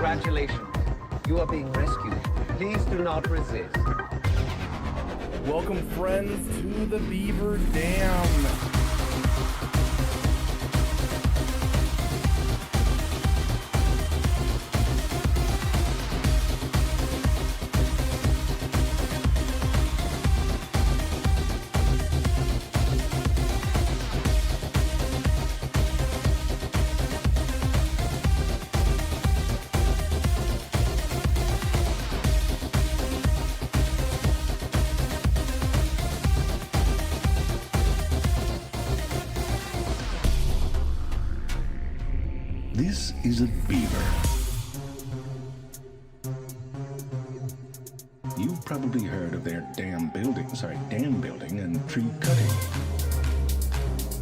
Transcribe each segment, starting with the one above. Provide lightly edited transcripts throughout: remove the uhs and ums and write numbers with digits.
Congratulations. You are being rescued. Please do not resist. Welcome, friends, to the Beaver Dam. This is a beaver. You've probably heard of their dam building and tree cutting.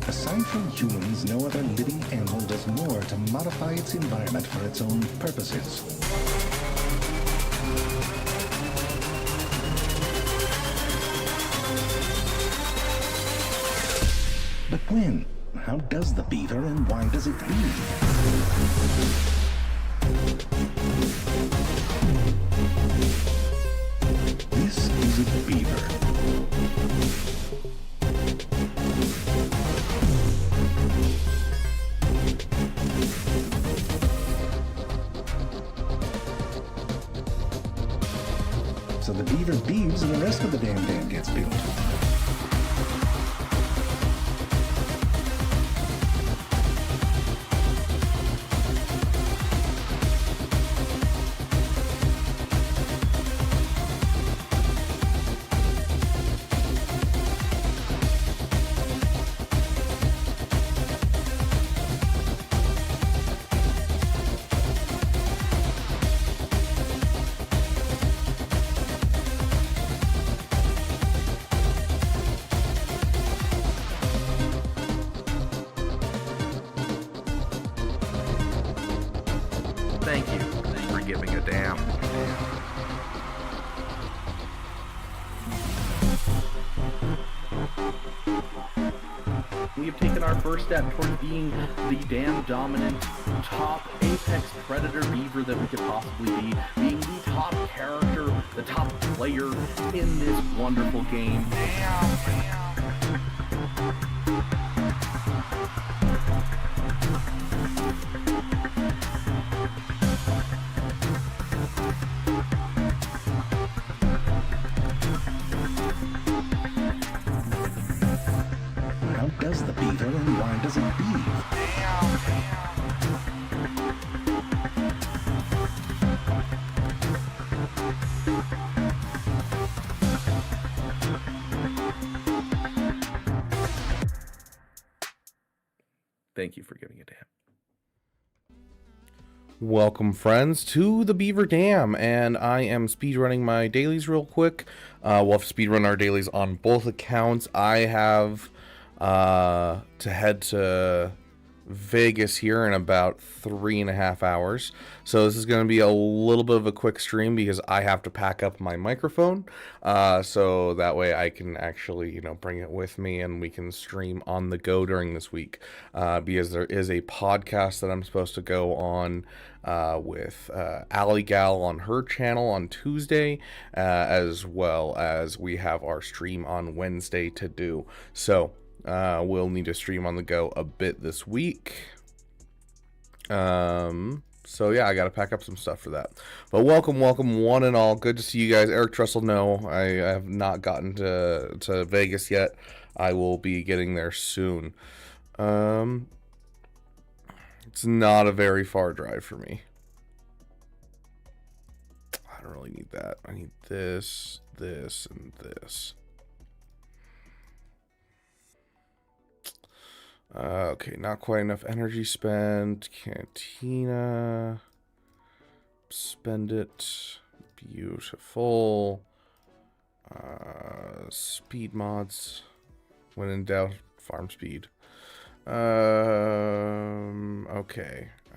Aside from humans, no other living animal does more to modify its environment for its own purposes. But when? How does the beaver and why does it breed? This is a beaver. So the beaver beeves and the rest of the dam gets built. Thank you for giving a damn. We have taken our first step towards being the damn dominant top apex predator beaver that we could possibly be, being the top character, the top player in this wonderful game. How does the beaver and why does it beeve? Thank you for giving a damn. Welcome, friends, to the Beaver Dam, and I am speedrunning my dailies real quick. We'll have to speedrun our dailies on both accounts. I have to head to Vegas here in about 3.5 hours, so this is going to be a little bit of a quick stream because I have to pack up my microphone, so that way I can actually, bring it with me and we can stream on the go during this week, because there is a podcast that I'm supposed to go on with Alley Gal on her channel on Tuesday, as well as we have our stream on Wednesday to do. So we'll need to stream on the go a bit this week. So yeah, I gotta pack up some stuff for that. But welcome one and all. Good to see you guys. Eric Trussell, no, I have not gotten to Vegas yet. I will be getting there soon. It's not a very far drive for me. I don't really need that. I need this, this, and this. Okay, not quite enough energy spent. Cantina. Spend it. Beautiful. Speed mods. When in doubt, farm speed. Okay.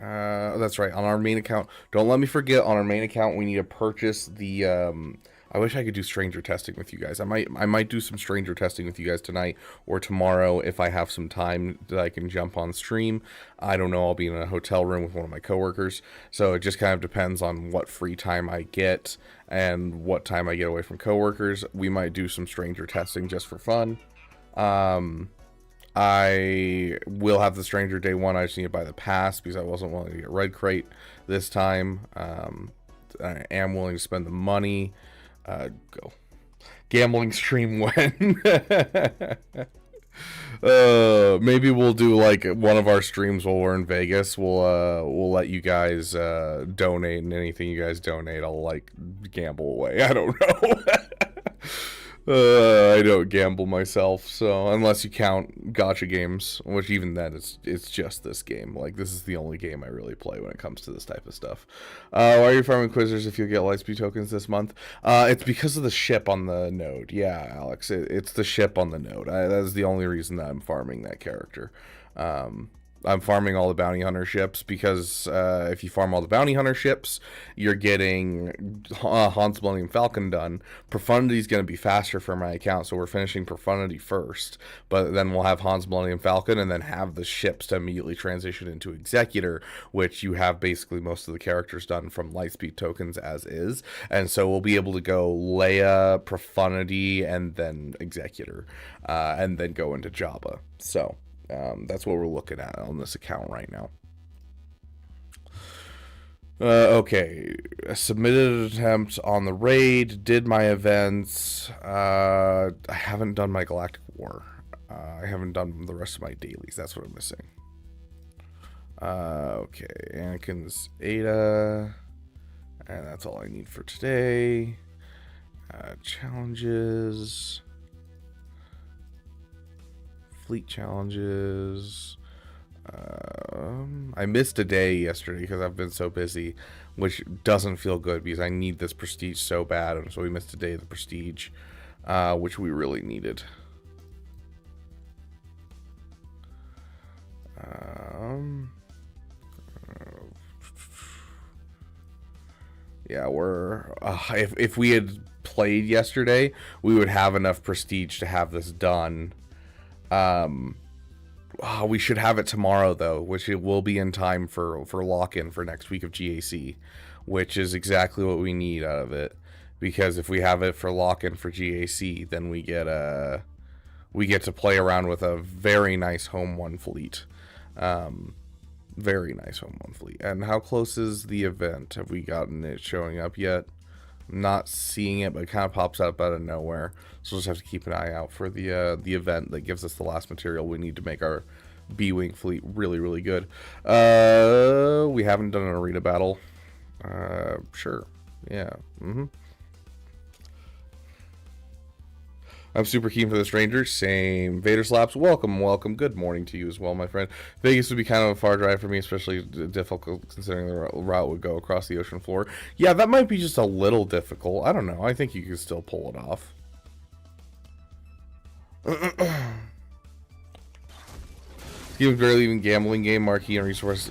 That's right. On our main account, don't let me forget, on our main account, we need to purchase the, I wish I could do stranger testing with you guys. I might do some stranger testing with you guys tonight or tomorrow if I have some time that I can jump on stream. I don't know. I'll be in a hotel room with one of my coworkers, so it just kind of depends on what free time I get and what time I get away from coworkers. We might do some stranger testing just for fun. I will have the stranger day one. I just need to buy the pass because I wasn't willing to get red crate this time. I am willing to spend the money. Go gambling stream when. Maybe we'll do like one of our streams while we're in Vegas. We'll let you guys donate, and anything you guys donate, I'll like gamble away. I don't know. I don't gamble myself, so unless you count gacha games, which even then it's just this game. Like, this is the only game I really play when it comes to this type of stuff. Why are you farming Quizzers if you get Lightspeed tokens this month? It's because of the ship on the node. Yeah, Alex, it's the ship on the node. That is the only reason that I'm farming that character. I'm farming all the bounty hunter ships because if you farm all the bounty hunter ships, you're getting Hans Millennium Falcon done. Profundity is going to be faster for my account, so we're finishing Profundity first. But then we'll have Hans Millennium Falcon and then have the ships to immediately transition into Executor, which you have basically most of the characters done from Lightspeed tokens as is. And so we'll be able to go Leia, Profundity, and then Executor, and then go into Jabba. So that's what we're looking at on this account right now. Okay, submitted attempt on the raid, did my events. I haven't done my Galactic War. I haven't done the rest of my dailies. That's what I'm missing. Okay, Anakin's Ada, and that's all I need for today. Challenges. Fleet challenges. I missed a day yesterday because I've been so busy, which doesn't feel good because I need this prestige so bad, and so we missed a day of the prestige, which we really needed. Yeah, we're if we had played yesterday, we would have enough prestige to have this done. We should have it tomorrow though, which it will be in time for lock-in for next week of GAC, which is exactly what we need out of it. Because if we have it for lock-in for GAC, then we get to play around with a very nice home one fleet. Very nice home one fleet. And how close is the event? Have we gotten it showing up yet? I'm not seeing it, but it kind of pops up out of nowhere. So we'll just have to keep an eye out for the event that gives us the last material we need to make our B-Wing fleet really, really good. We haven't done an arena battle. Sure. Yeah. I'm super keen for this Ranger. Same. Vader Slaps, welcome, welcome. Good morning to you as well, my friend. Vegas would be kind of a far drive for me, especially difficult considering the route would go across the ocean floor. Yeah, that might be just a little difficult. I don't know. I think you could still pull it off. Game's barely even gambling game. Marquee and resource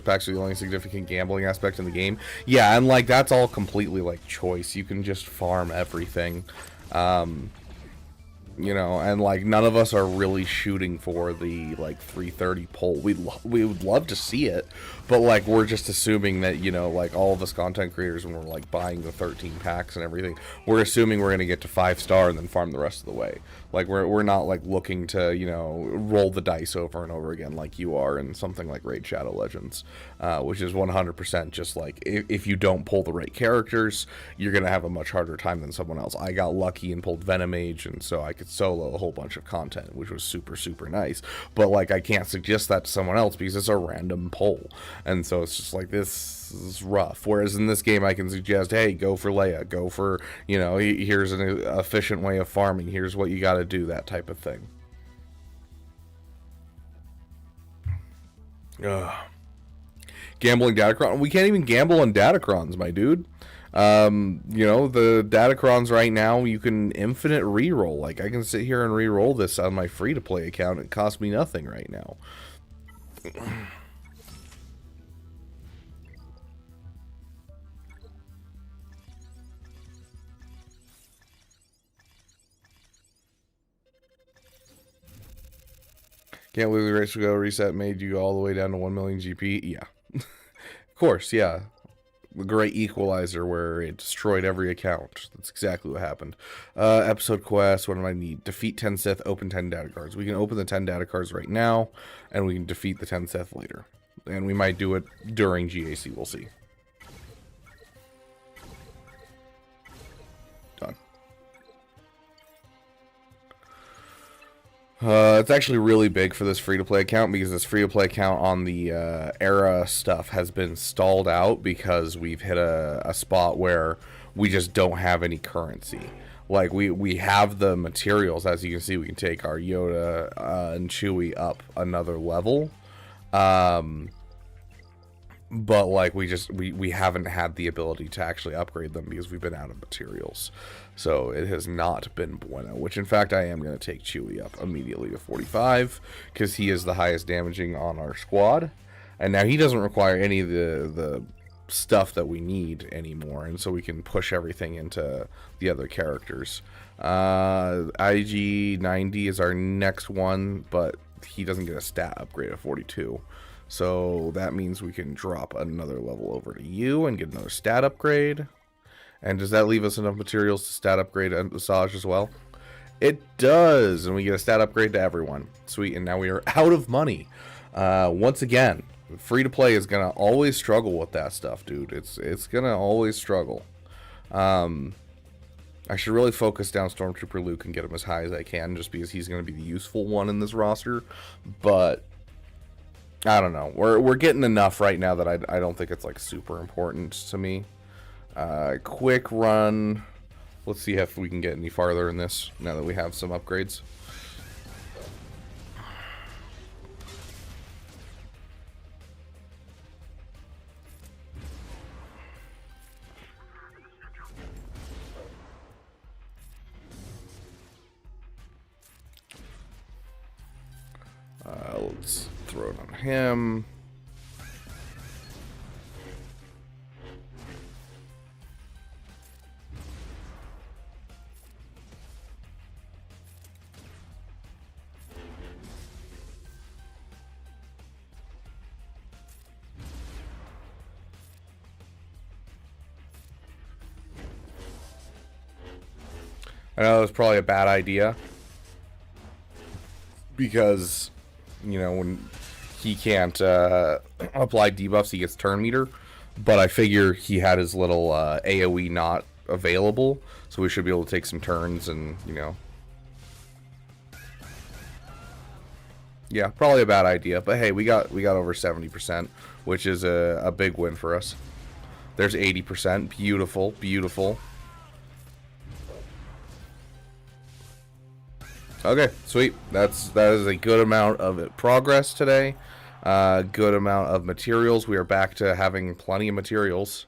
packs are the only significant gambling aspect in the game. Yeah, and like that's all completely like choice. You can just farm everything. You know, and like none of us are really shooting for the like 330 pull. We would love to see it, but like we're just assuming that, you know, like all of us content creators, when we're like buying the 13 packs and everything, we're assuming we're gonna get to 5-star and then farm the rest of the way. Like we're not like looking to, you know, roll the dice over and over again like you are in something like Raid Shadow Legends, which is 100% just like if you don't pull the right characters, you're gonna have a much harder time than someone else. I got lucky and pulled Venom Age, and so I could solo a whole bunch of content, which was super, super nice. But like I can't suggest that to someone else because it's a random pull, and so it's just like this is rough. Whereas in this game I can suggest, hey, go for Leia, go for, you know, here's an efficient way of farming, here's what you got to do, that type of thing. Gambling Datacron, we can't even gamble on Datacrons, my dude. You know, the Datacrons right now, you can infinite reroll. Like I can sit here and reroll this on my free to play account. It costs me nothing right now. Can't believe the Race to Go reset made you all the way down to 1 million GP. Yeah. Of course, yeah. The great equalizer where it destroyed every account. That's exactly what happened. Episode quest, what do I need? Defeat 10 Sith, open 10 data cards. We can open the 10 data cards right now, and we can defeat the 10 Sith later. And we might do it during GAC, we'll see. Done. It's actually really big for this free-to-play account because this free-to-play account on the era stuff has been stalled out because we've hit a spot where we just don't have any currency. Like, we have the materials. As you can see, we can take our Yoda and Chewie up another level. But, like, we haven't had the ability to actually upgrade them because we've been out of materials. So it has not been bueno, which in fact I am going to take Chewie up immediately to 45 because he is the highest damaging on our squad. And now he doesn't require any of the stuff that we need anymore, and so we can push everything into the other characters. IG 90 is our next one, but he doesn't get a stat upgrade at 42. So that means we can drop another level over to you and get another stat upgrade. And does that leave us enough materials to stat upgrade and Massage as well? It does, and we get a stat upgrade to everyone. Sweet, and now we are out of money. Once again, free-to-play is going to always struggle with that stuff, dude. It's going to always struggle. I should really focus down Stormtrooper Luke and get him as high as I can, just because he's going to be the useful one in this roster. But I don't know. We're getting enough right now that I don't think it's like super important to me. Quick run. Let's see if we can get any farther in this now that we have some upgrades. Let's throw it on him. I know it was probably a bad idea because, you know, when he can't apply debuffs, he gets turn meter. But I figure he had his little AoE not available, so we should be able to take some turns and, you know. Yeah, probably a bad idea. But hey, we got over 70%, which is a big win for us. There's 80%. Beautiful, beautiful. Okay, sweet. That is a good amount of progress today. Good amount of materials. We are back to having plenty of materials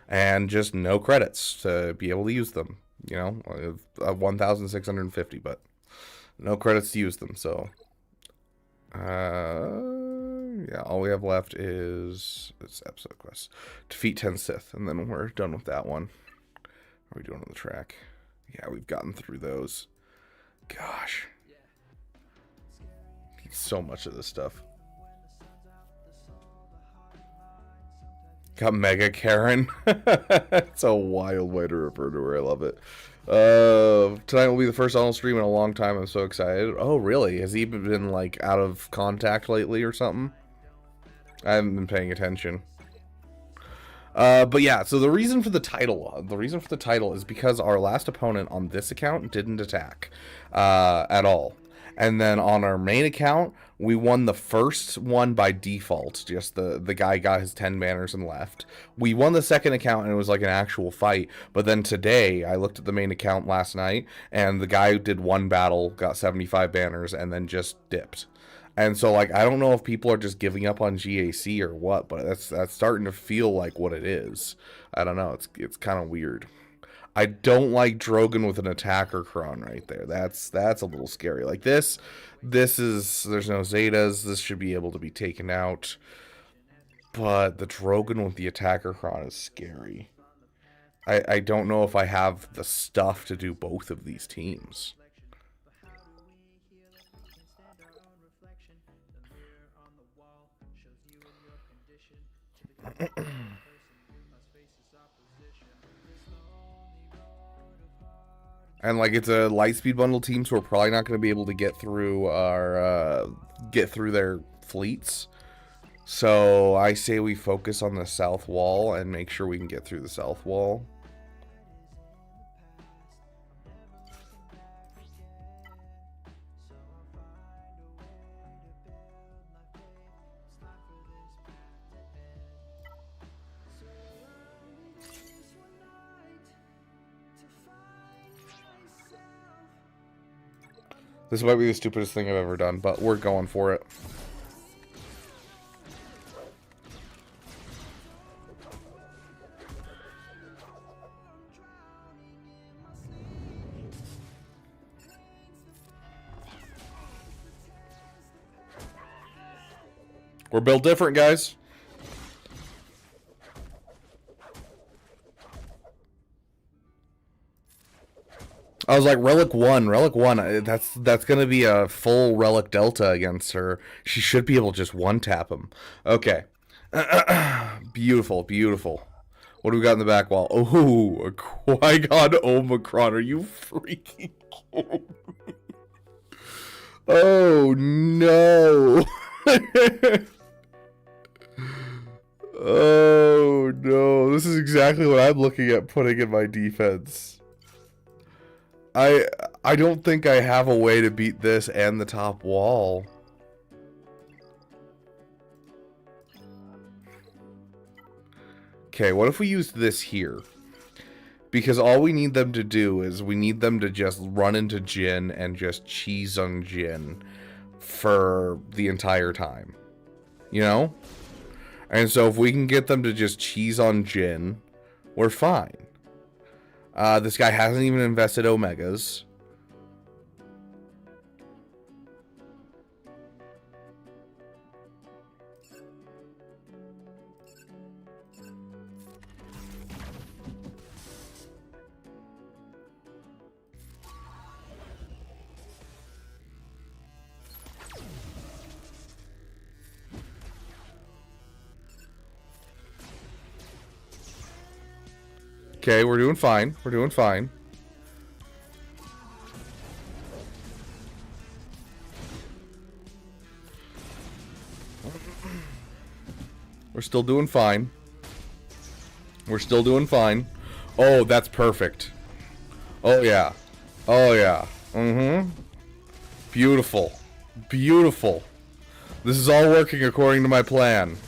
and just no credits to be able to use them. You know, 1,650, but no credits to use them. So, yeah, all we have left is this episode quest. Defeat 10 Sith, and then we're done with that one. What are we doing on the track? Yeah, we've gotten through those. Gosh. So much of this stuff. Got Mega Karen. It's a wild way to refer to her. I love it. Tonight will be the first on stream in a long time. I'm so excited. Oh, really? Has he been, like, out of contact lately or something? I haven't been paying attention. But yeah, so the reason for the title is because our last opponent on this account didn't attack at all. And then on our main account, we won the first one by default. Just the guy got his 10 banners and left. We won the second account and it was like an actual fight. But then today, I looked at the main account last night and the guy did one battle, got 75 banners, and then just dipped. And so, like, I don't know if people are just giving up on GAC or what, but that's starting to feel like what it is. I don't know. It's kind of weird. I don't like Drogon with an attacker cron right there. That's a little scary. Like this is, there's no Zetas. This should be able to be taken out. But the Drogon with the attacker cron is scary. I don't know if I have the stuff to do both of these teams. And like it's a light speed bundle team, so we're probably not going to be able to get through our their fleets. So I say we focus on the south wall and make sure we can get through the south wall. This might be the stupidest thing I've ever done, but we're going for it. We're built different, guys. I was like, Relic One, that's gonna be a full Relic Delta against her. She should be able to just one-tap him. Okay. Beautiful, beautiful. What do we got in the back wall? Oh, a Qui-Gon Omicron. Are you freaking kidding me? Oh, no. Oh, no. This is exactly what I'm looking at putting in my defense. I don't think I have a way to beat this and the top wall. Okay, what if we use this here? Because all we need them to do is we need them to just run into Jin and just cheese on Jin for the entire time. You know? And so if we can get them to just cheese on Jin, we're fine. This guy hasn't even invested Omegas. Okay, we're doing fine. We're doing fine. We're still doing fine. We're still doing fine. Oh, that's perfect. Oh, yeah. Oh, yeah. Mm-hmm. Beautiful. Beautiful. This is all working according to my plan.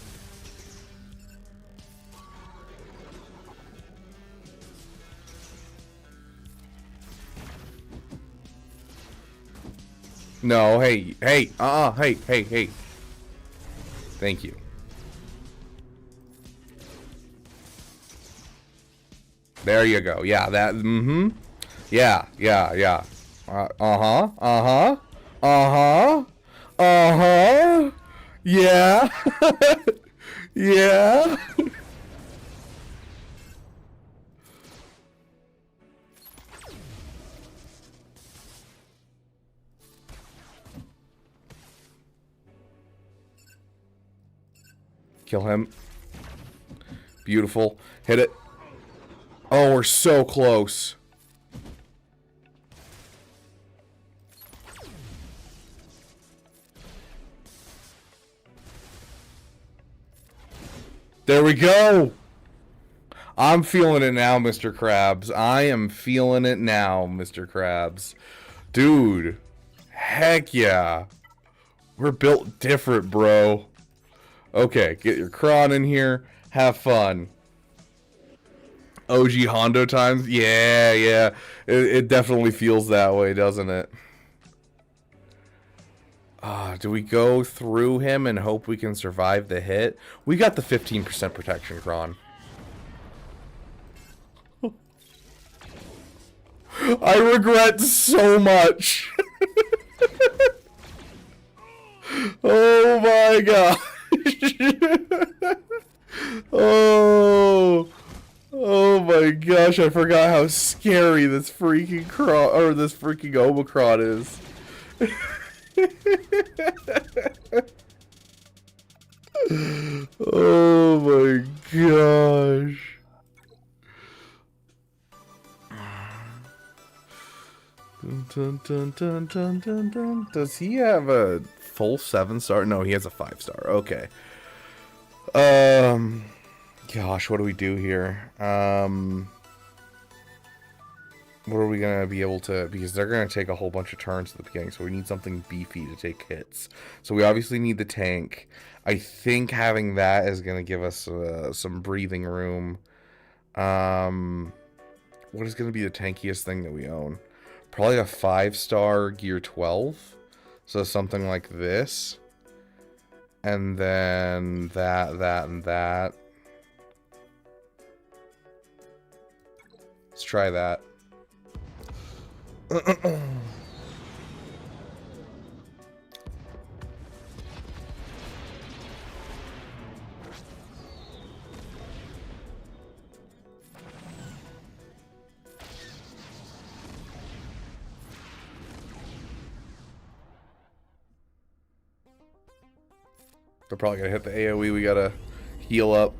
No, hey, hey, hey. Thank you. There you go. Yeah, that, mm-hmm. Yeah. Uh-huh. Yeah. Yeah. Kill him. Beautiful. Hit it. Oh, we're so close. There we go. I'm feeling it now, Mr. Krabs. I am feeling it now, Mr. Krabs. Dude. Heck yeah. We're built different, bro. Okay, get your cron in here. Have fun. OG Hondo times? Yeah. It definitely feels that way, doesn't it? Do we go through him and hope we can survive the hit? We got the 15% protection, cron. I regret so much. Oh my god. Oh my gosh, I forgot how scary this freaking this freaking Omicron is. Oh my gosh. Dun, dun, dun, dun, dun, dun. Does he have a full 7-star? No, he has a 5-star. Okay. Gosh, what do we do here? What are we gonna be able to? Because they're gonna take a whole bunch of turns at the beginning, so we need something beefy to take hits. So we obviously need the tank. I think having that is gonna give us some breathing room. What is gonna be the tankiest thing that we own? Probably a 5-star gear 12. So something like this. And then that, and that. Let's try that. They're probably gonna hit the AoE. We gotta heal up.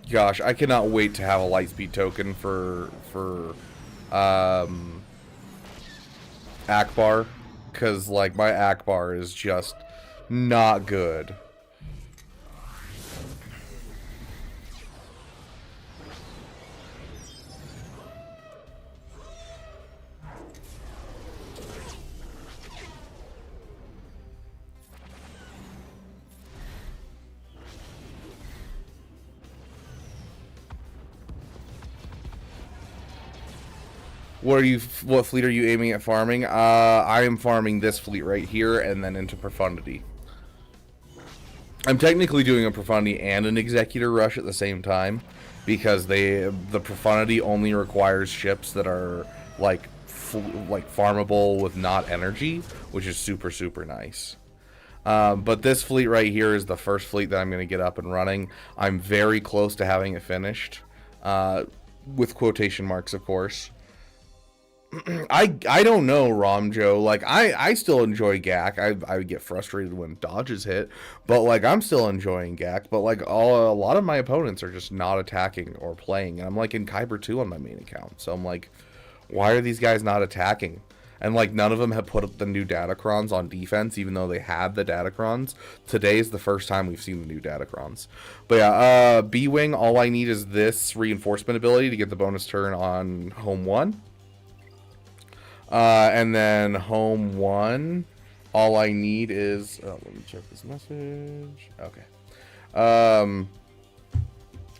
Gosh, I cannot wait to have a lightspeed token for Akbar, because like my Akbar is just not good. What fleet are you aiming at farming? I am farming this fleet right here and then into Profundity. I'm technically doing a Profundity and an Executor Rush at the same time because the Profundity only requires ships that are like farmable with not energy, which is super nice. But this fleet right here is the first fleet that I'm going to get up and running. I'm very close to having it finished, with quotation marks, of course. I don't know, Romjo. Like, I still enjoy GAC. I get frustrated when dodges hit, but like I'm still enjoying GAC. But like a lot of my opponents are just not attacking or playing, and I'm like in Kyber 2 on my main account. So I'm like, why are these guys not attacking? And like none of them have put up the new Datacrons on defense, even though they had the Datacrons. Today is the first time we've seen the new Datacrons. But yeah, B-Wing, all I need is this reinforcement ability to get the bonus turn on home 1. And then home 1, all I need is, let me check this message. Okay. Home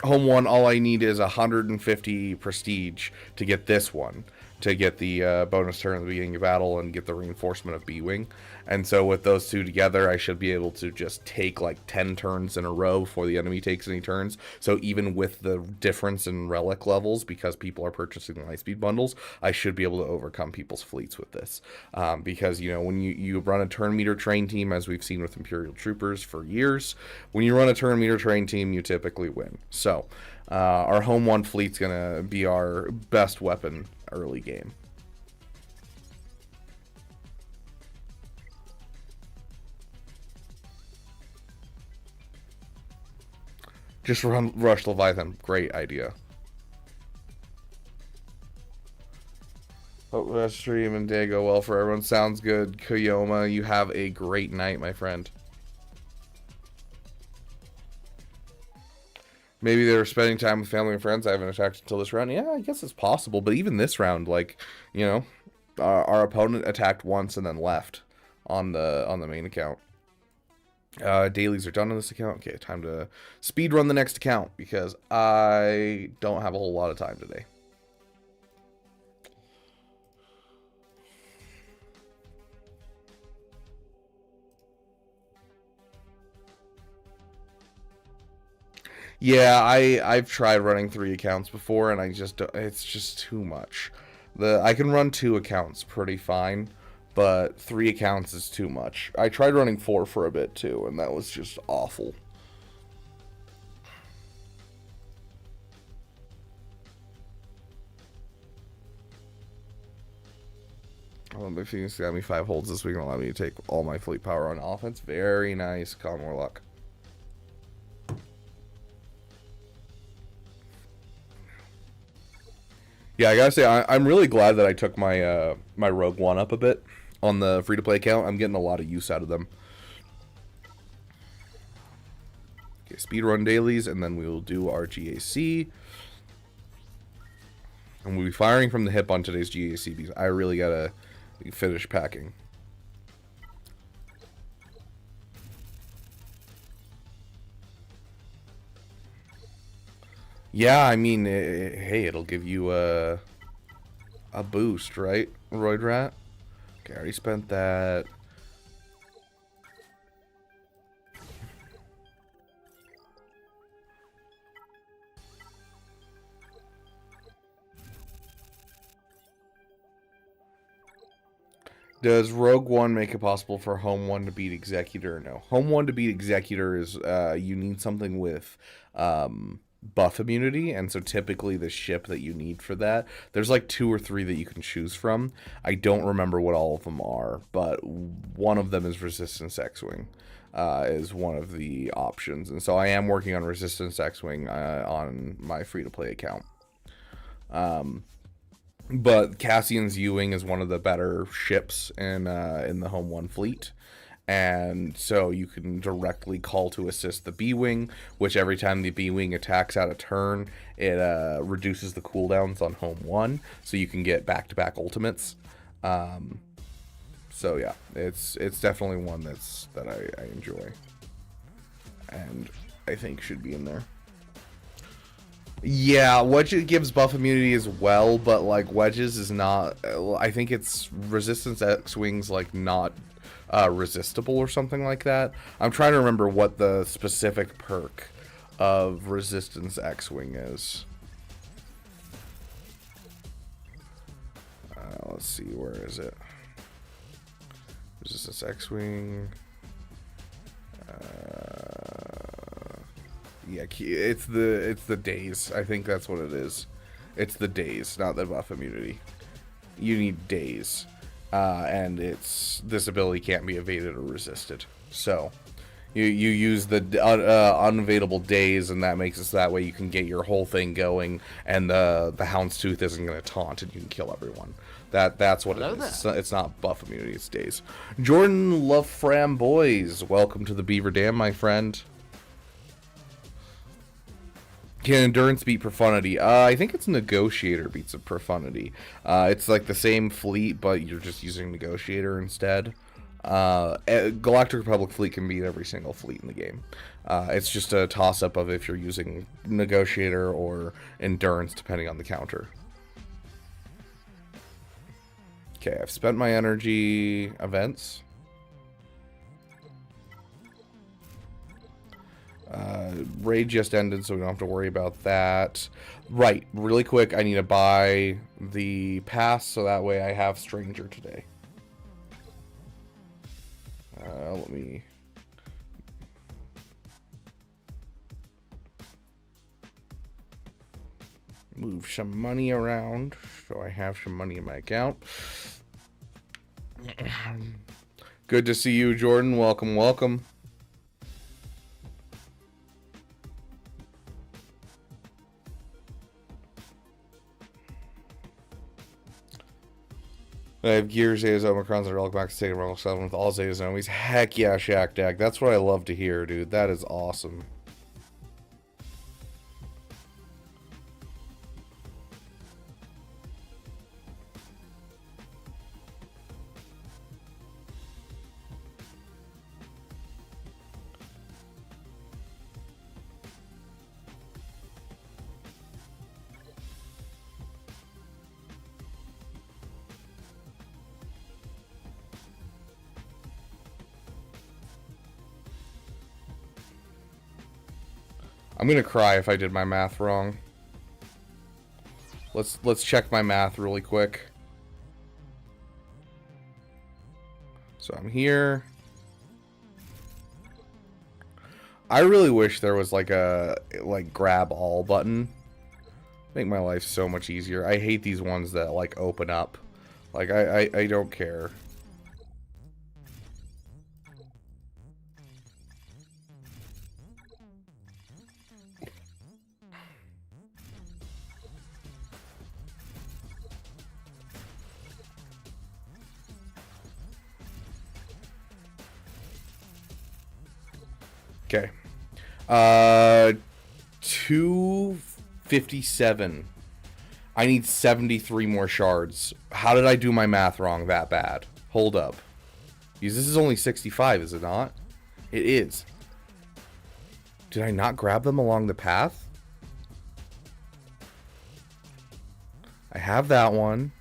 1, all I need is 150 prestige to get this one, to get the bonus turn at the beginning of battle and get the reinforcement of B-Wing. And so with those two together, I should be able to just take like 10 turns in a row before the enemy takes any turns. So even with the difference in relic levels, because people are purchasing the lightspeed bundles, I should be able to overcome people's fleets with this. Because, you know, when you run a turn meter train team, as we've seen with Imperial Troopers for years, when you run a turn meter train team, you typically win. So our home 1 fleet's going to be our best weapon early game. Just rush Leviathan. Great idea. Hope that stream and day go well for everyone. Sounds good. Koyoma, you have a great night, my friend. Maybe they were spending time with family and friends. I haven't attacked until this round. Yeah, I guess it's possible. But even this round, like, you know, our opponent attacked once and then left on the main account. Dailies are done on this account. Okay, time to speed run the next account because I don't have a whole lot of time today. Yeah, I've tried running 3 accounts before, and it's just too much. I can run 2 accounts pretty fine, but 3 accounts is too much. I tried running 4 for a bit too, and that was just awful. Well, my Phoenix got me 5 holds this week and allow me to take all my fleet power on offense. Very nice, Con Warlock. Yeah, I gotta say, I'm really glad that I took my my Rogue One up a bit on the free-to-play account. I'm getting a lot of use out of them. Okay, speedrun dailies, and then we will do our GAC. And we'll be firing from the hip on today's GAC because I really gotta finish packing. Yeah, I mean, hey, it'll give you a boost, right, Roid Rat? Okay, I already spent that. Does Rogue One make it possible for Home One to beat Executor? No. Home One to beat Executor is you need something with buff immunity, and so typically the ship that you need for that, there's like 2 or 3 that you can choose from. I don't remember what all of them are, but one of them is Resistance X-Wing. Is one of the options, and so I am working on Resistance X-Wing on my free-to-play account. But Cassian's U-Wing is one of the better ships in the Home One fleet. And so you can directly call to assist the B-Wing, which every time the B-Wing attacks out a turn, it reduces the cooldowns on Home One, so you can get back-to-back ultimates. So yeah, it's definitely one that I enjoy. And I think should be in there. Yeah, Wedges gives buff immunity as well, but like Wedges is not. I think it's Resistance X-Wing's like not resistible or something like that. I'm trying to remember what the specific perk of Resistance X-Wing is. Let's see, where is it? Resistance X-Wing. Yeah, it's the days. I think that's what it is. It's the days, not the buff immunity. You need days, and this ability can't be evaded or resisted. So you use the unavailable days, and that makes it so that way you can get your whole thing going, and the Houndstooth isn't going to taunt, and you can kill everyone. That's what it is. It's not buff immunity. It's days. Jordan Love Framboys, welcome to the Beaver Dam, my friend. Can endurance beat profundity? I think it's negotiator beats a profundity. It's like the same fleet, but you're just using negotiator instead. Galactic Republic fleet can beat every single fleet in the game. It's just a toss-up of if you're using negotiator or endurance, depending on the counter. Okay, I've spent my energy events. Raid just ended, so we don't have to worry about that. Right, really quick, I need to buy the pass, so that way I have Stranger today. Let me... move some money around, so I have some money in my account. Good to see you, Jordan. Welcome, welcome. I have Gears, Zetas, Omicrons, and Relic Max taking Relic 7 with all Zetas and Omis. Heck yeah, Shack Dag. That's what I love to hear, dude. That is awesome. I'm gonna cry if I did my math wrong. Let's check my math really quick. So I'm here. I really wish there was like a grab all button. Make my life so much easier. I hate these ones that like open up Like, I don't care. Okay. 257. I need 73 more shards. How did I do my math wrong that bad? Hold up. Because this is only 65, is it not? It is. Did I not grab them along the path? I have that one.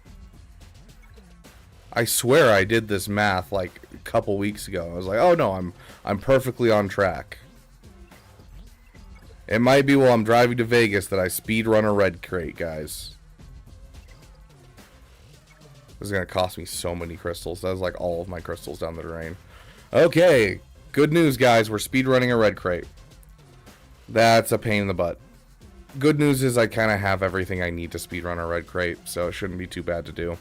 I swear I did this math like a couple weeks ago. I was like, oh no, I'm perfectly on track. It might be while I'm driving to Vegas that I speed run a red crate, guys. This is going to cost me so many crystals. That was like all of my crystals down the drain. Okay, good news, guys. We're speed running a red crate. That's a pain in the butt. Good news is I kind of have everything I need to speed run a red crate, so it shouldn't be too bad to do.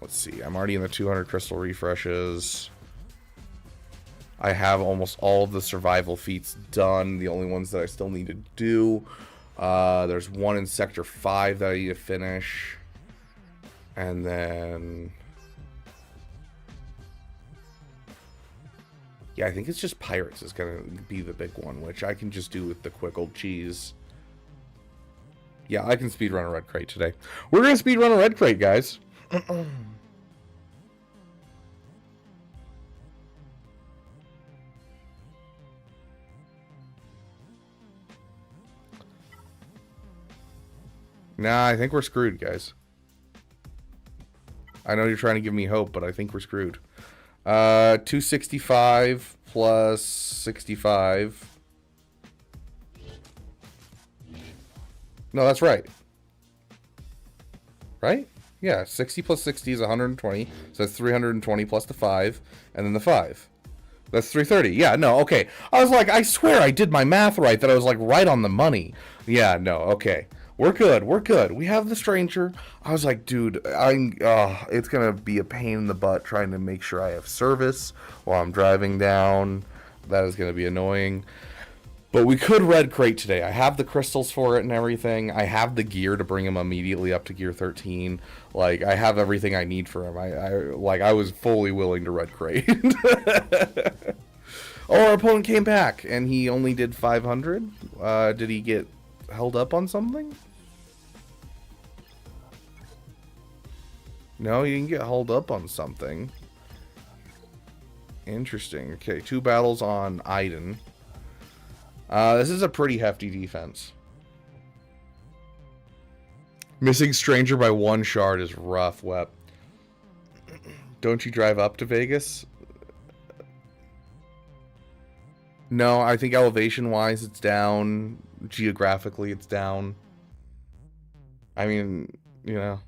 Let's see. I'm already in the 200 crystal refreshes. I have almost all of the survival feats done. The only ones that I still need to do. There's one in Sector 5 that I need to finish. And then... yeah, I think it's just Pirates is going to be the big one, which I can just do with the quick old cheese. Yeah, I can speedrun a red crate today. We're going to speedrun a red crate, guys. Nah, I think we're screwed, guys. I know you're trying to give me hope, but I think we're screwed. 265 plus 65. No, that's right. Right? Yeah, 60 plus 60 is 120. So that's 320 plus the 5, and then the 5. That's 330. Yeah, no, okay. I was like, I swear I did my math right, that I was like right on the money. Yeah, no, okay. We're good. We're good. We have the stranger. I was like, dude, it's going to be a pain in the butt trying to make sure I have service while I'm driving down. That is going to be annoying. But we could red crate today. I have the crystals for it and everything. I have the gear to bring him immediately up to gear 13. Like, I have everything I need for him. I was fully willing to red crate. Oh, our opponent came back and he only did 500. Did he get held up on something? No, he didn't get held up on something. Interesting. Okay, 2 battles on Iden. This is a pretty hefty defense. Missing stranger by 1 shard is rough, Wep. Don't you drive up to Vegas? No, I think elevation-wise it's down. Geographically it's down. I mean, you know.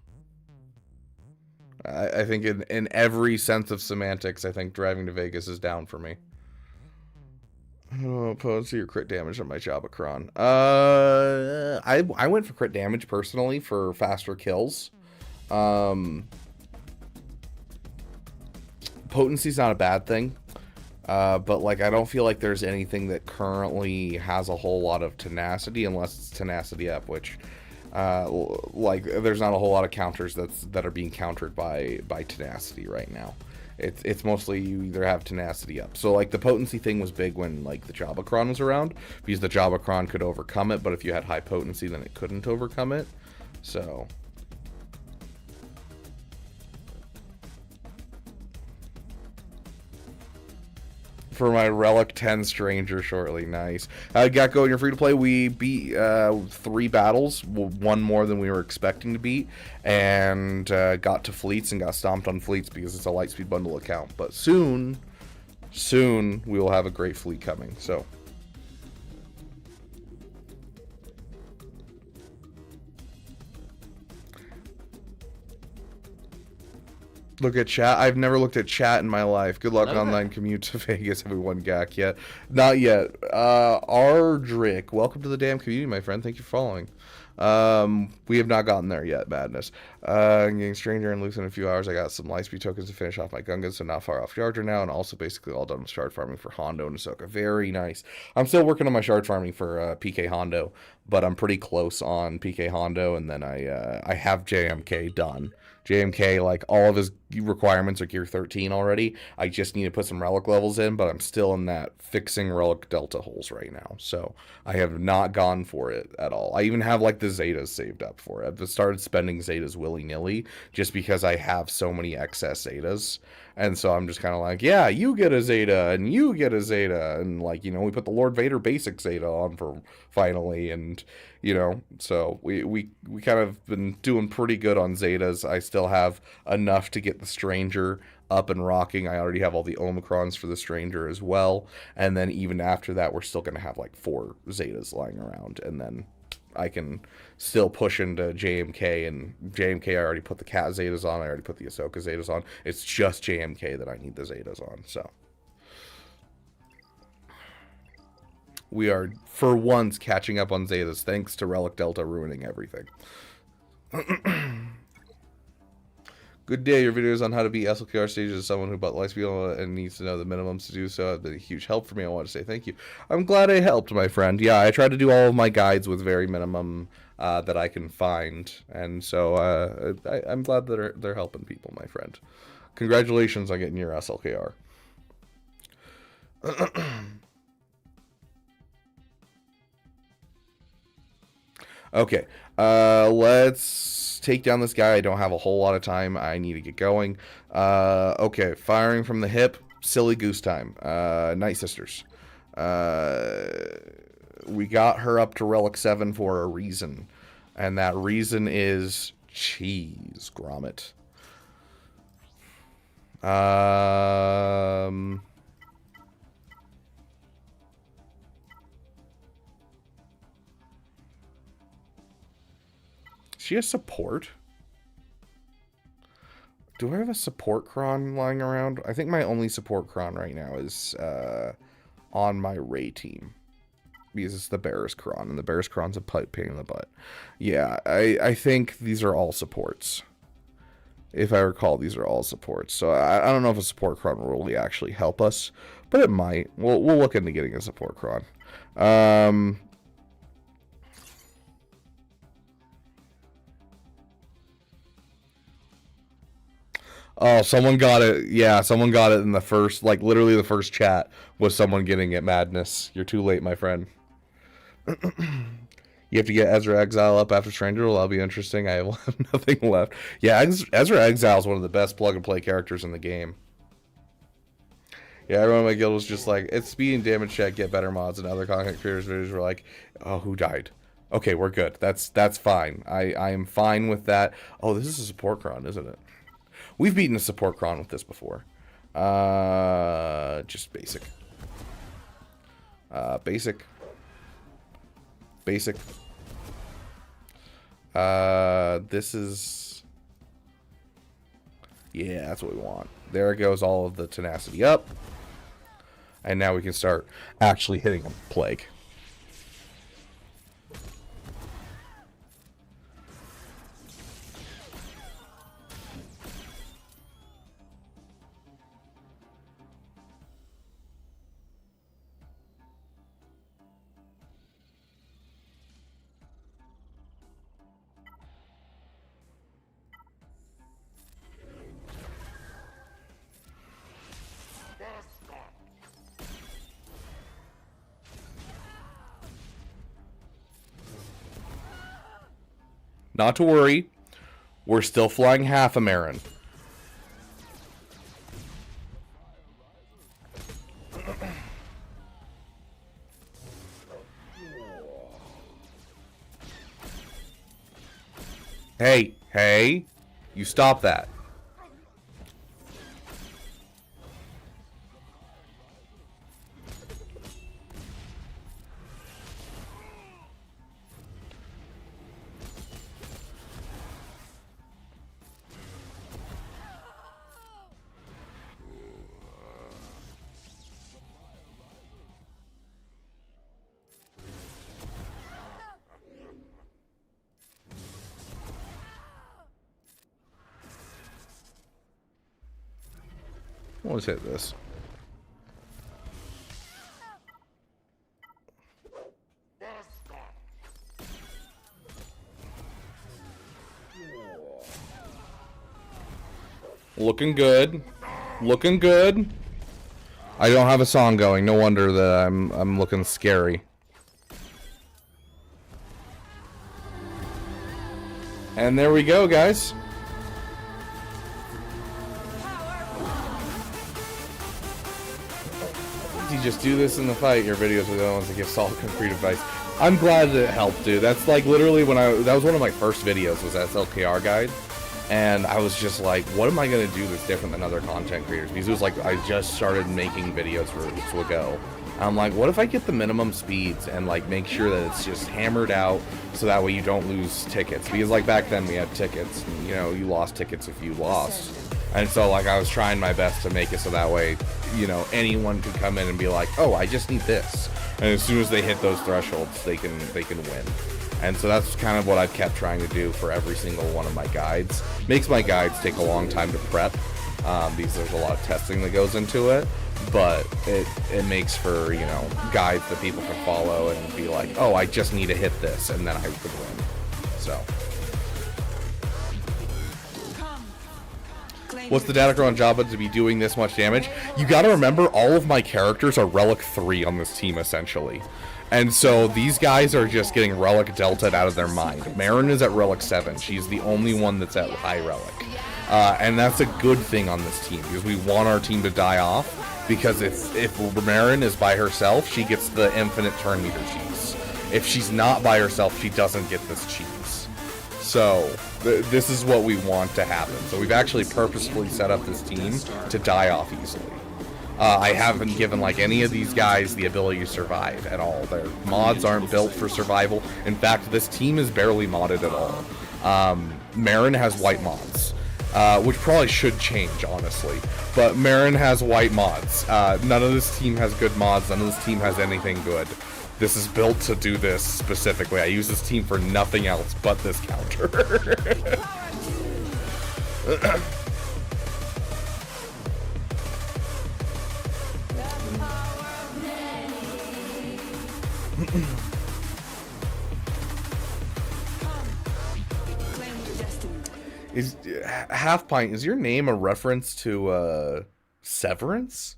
I think in every sense of semantics, I think driving to Vegas is down for me. Oh, opposed to your crit damage on my Jabacron. I went for crit damage personally for faster kills. Potency's not a bad thing. But like I don't feel like there's anything that currently has a whole lot of tenacity unless it's tenacity up, which like there's not a whole lot of counters that are being countered by tenacity right now. It's mostly you either have tenacity up. So like the potency thing was big when like the Jabacron was around, because the Jabacron could overcome it, but if you had high potency then it couldn't overcome it. So for my Relic 10 Stranger shortly. Nice. Gecko, you're free to play. We beat 3 battles, 1 more than we were expecting to beat, and got to fleets and got stomped on fleets because it's a Lightspeed bundle account. But soon we will have a great fleet coming. So look at chat. I've never looked at chat in my life. Good luck online commute to Vegas. Have we won GAC yet? Not yet. Ardrick, welcome to the damn community, my friend. Thank you for following. We have not gotten there yet, madness. I'm getting Stranger and Loose in a few hours. I got some Lightspeed tokens to finish off my Gungans, so not far off Charger now, and also basically all done with shard farming for Hondo and Ahsoka. Very nice. I'm still working on my shard farming for PK Hondo, but I'm pretty close on PK Hondo, and then I have JMK done. JMK, like, all of his requirements are gear 13 already. I just need to put some relic levels in, but I'm still in that fixing relic delta holes right now. So I have not gone for it at all. I even have, like, the Zetas saved up for it. I've started spending Zetas willy-nilly just because I have so many excess Zetas. And so I'm just kind of like, yeah, you get a Zeta, and you get a Zeta. And, like, you know, we put the Lord Vader basic Zeta on for finally, and, you know, so we kind of been doing pretty good on Zetas. I still have enough to get the Stranger up and rocking. I already have all the Omicrons for the Stranger as well. And then even after that, we're still going to have, like, 4 Zetas lying around. And then I can still push into JMK, and JMK I already put the Cat Zetas on, I already put the Ahsoka Zetas on. It's just JMK that I need the Zetas on, so. We are, for once, catching up on Zetas, thanks to Relic Delta ruining everything. Good day, your videos on how to beat SLKR stages as someone who bought Lightspeed and needs to know the minimums to do so have been a huge help for me. I want to say thank you. I'm glad I helped, my friend. Yeah, I try to do all of my guides with very minimum that I can find, and so I'm glad that they're helping people, my friend. Congratulations on getting your SLKR. Okay, let's take down this guy. I don't have a whole lot of time. I need to get going. Okay, firing from the hip. Silly goose time. Night Sisters. We got her up to Relic 7 for a reason. And that reason is cheese, grommet. She has support? Do I have a support cron lying around? I think my only support cron right now is on my Ray team. Because it's the Bear's cron, and the Bear's cron's a pain in the butt. Yeah, I think these are all supports. If I recall, these are all supports. So I don't know if a support cron will really actually help us, but it might. We'll look into getting a support cron. Oh, someone got it. Yeah, someone got it in the first, like, literally the first chat was someone getting it. Madness. You're too late, my friend. You have to get Ezra Exile up after Stranger. Well, that'll be interesting. I have nothing left. Yeah, Ezra Exile is one of the best plug-and-play characters in the game. Yeah, everyone in my guild was just like, it's speed and damage check, get better mods, and other content creators videos were like, oh, who died? Okay, we're good. That's fine. I am fine with that. Oh, this is a support cron, isn't it? We've beaten a support cron with this before. Just basic. Basic. Basic. This is... Yeah, that's what we want. There goes all of the tenacity up. And now we can start actually hitting a plague. Not to worry. We're still flying half a Marin. Hey, you stop that. Let's hit this. Looking good. Looking good. I don't have a song going. No wonder that I'm looking scary. And there we go, guys. You just do this in the fight. Your videos are the ones that give solid, concrete advice. I'm glad that it helped, dude. That's like literally when that was one of my first videos, was SLKR guide. And I was just like, what am I going to do that's different than other content creators? Because it was like, I just started making videos for weeks ago. I'm like, what if I get the minimum speeds and like make sure that it's just hammered out so that way you don't lose tickets? Because like back then we had tickets, and, you know, you lost tickets if you lost. And so like I was trying my best to make it so that way, you know, anyone could come in and be like, oh, I just need this. And as soon as they hit those thresholds, they can win. And so that's kind of what I've kept trying to do for every single one of my guides. Makes my guides take a long time to prep, because there's a lot of testing that goes into it. But it makes for, you know, guides that people can follow and be like, oh, I just need to hit this, and then I could win. So. What's the Datacron on Jabba to be doing this much damage? You gotta remember, all of my characters are Relic 3 on this team, essentially. And so these guys are just getting Relic Delta'd out of their mind. Marin is at Relic 7. She's the only one that's at High Relic. And that's a good thing on this team, because we want our team to die off, because if Marin is by herself, she gets the infinite turn meter cheese. If she's not by herself, she doesn't get this cheese. So, this is what we want to happen. So we've actually purposefully set up this team to die off easily. I haven't given like any of these guys the ability to survive at all. Their mods aren't built for survival. In fact, this team is barely modded at all. Marin has white mods, which probably should change, honestly. But Marin has white mods. None of this team has good mods. None of this team has anything good. This is built to do this specifically. I use this team for nothing else but this counter. Is Half Pint, is your name a reference to Severance?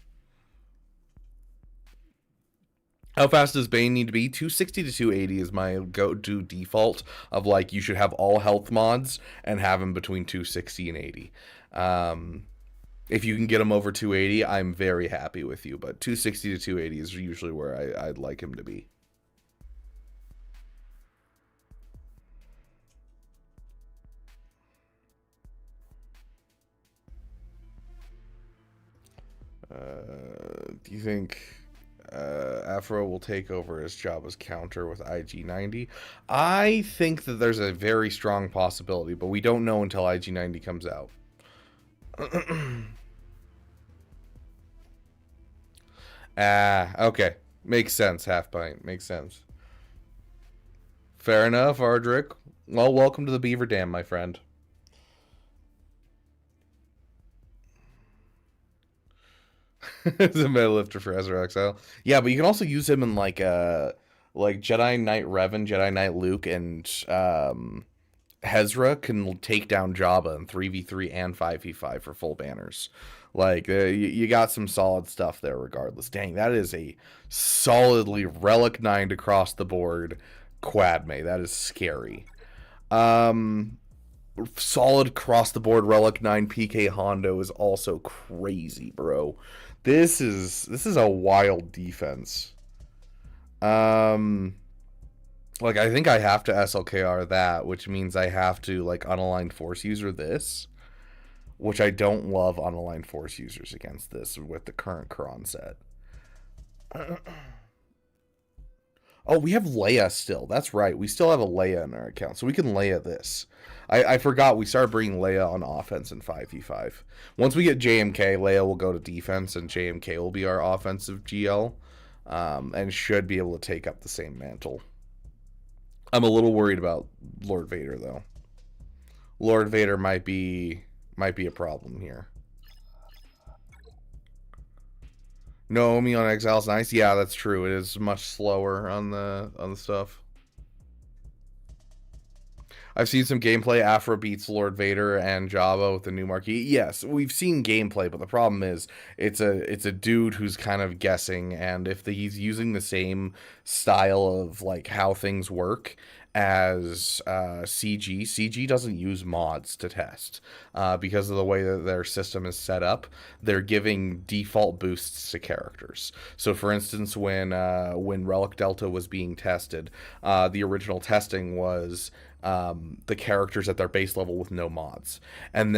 How fast does Bane need to be? 260 to 280 is my go-to default of like, you should have all health mods and have them between 260 and 80. If you can get him over 280, I'm very happy with you, but 260 to 280 is usually where I'd like him to be. Do you think Afro will take over as Jabba's counter with IG-90? I think that there's a very strong possibility, but we don't know until IG-90 comes out. Okay. Makes sense, Half Pint. Makes sense. Fair enough, Ardrick. Well, welcome to the Beaver Dam, my friend. It's a meta lifter for Ezra Exile. Yeah, but you can also use him in like Jedi Knight Revan, Jedi Knight Luke, and Hezra can take down Jabba in 3v3 and 5v5 for full banners. Like, you got some solid stuff there regardless. Dang, that is a solidly Relic 9 across the board Quadme. That is scary. Solid across the board Relic 9 PK Hondo is also crazy, bro. This is a wild defense. Like, I think I have to SLKR that, which means I have to, like, unaligned force user this, which I don't love unaligned force users against this with the current Quran set. Oh, we have Leia still. That's right. We still have a Leia in our account, so we can Leia this. I forgot we started bringing Leia on offense in 5v5. Once we get JMK, Leia will go to defense, and JMK will be our offensive GL, and should be able to take up the same mantle. I'm a little worried about Lord Vader, though. Lord Vader might be a problem here. Naomi on Exile's nice. Yeah, that's true. It is much slower on the stuff. I've seen some gameplay. Afro beats Lord Vader and Jabba with the new marquee. Yes, we've seen gameplay, but the problem is it's a dude who's kind of guessing, and if he's using the same style of like how things work as CG doesn't use mods to test because of the way that their system is set up. They're giving default boosts to characters. So, for instance, when Relic Delta was being tested, the original testing was the characters at their base level with no mods. And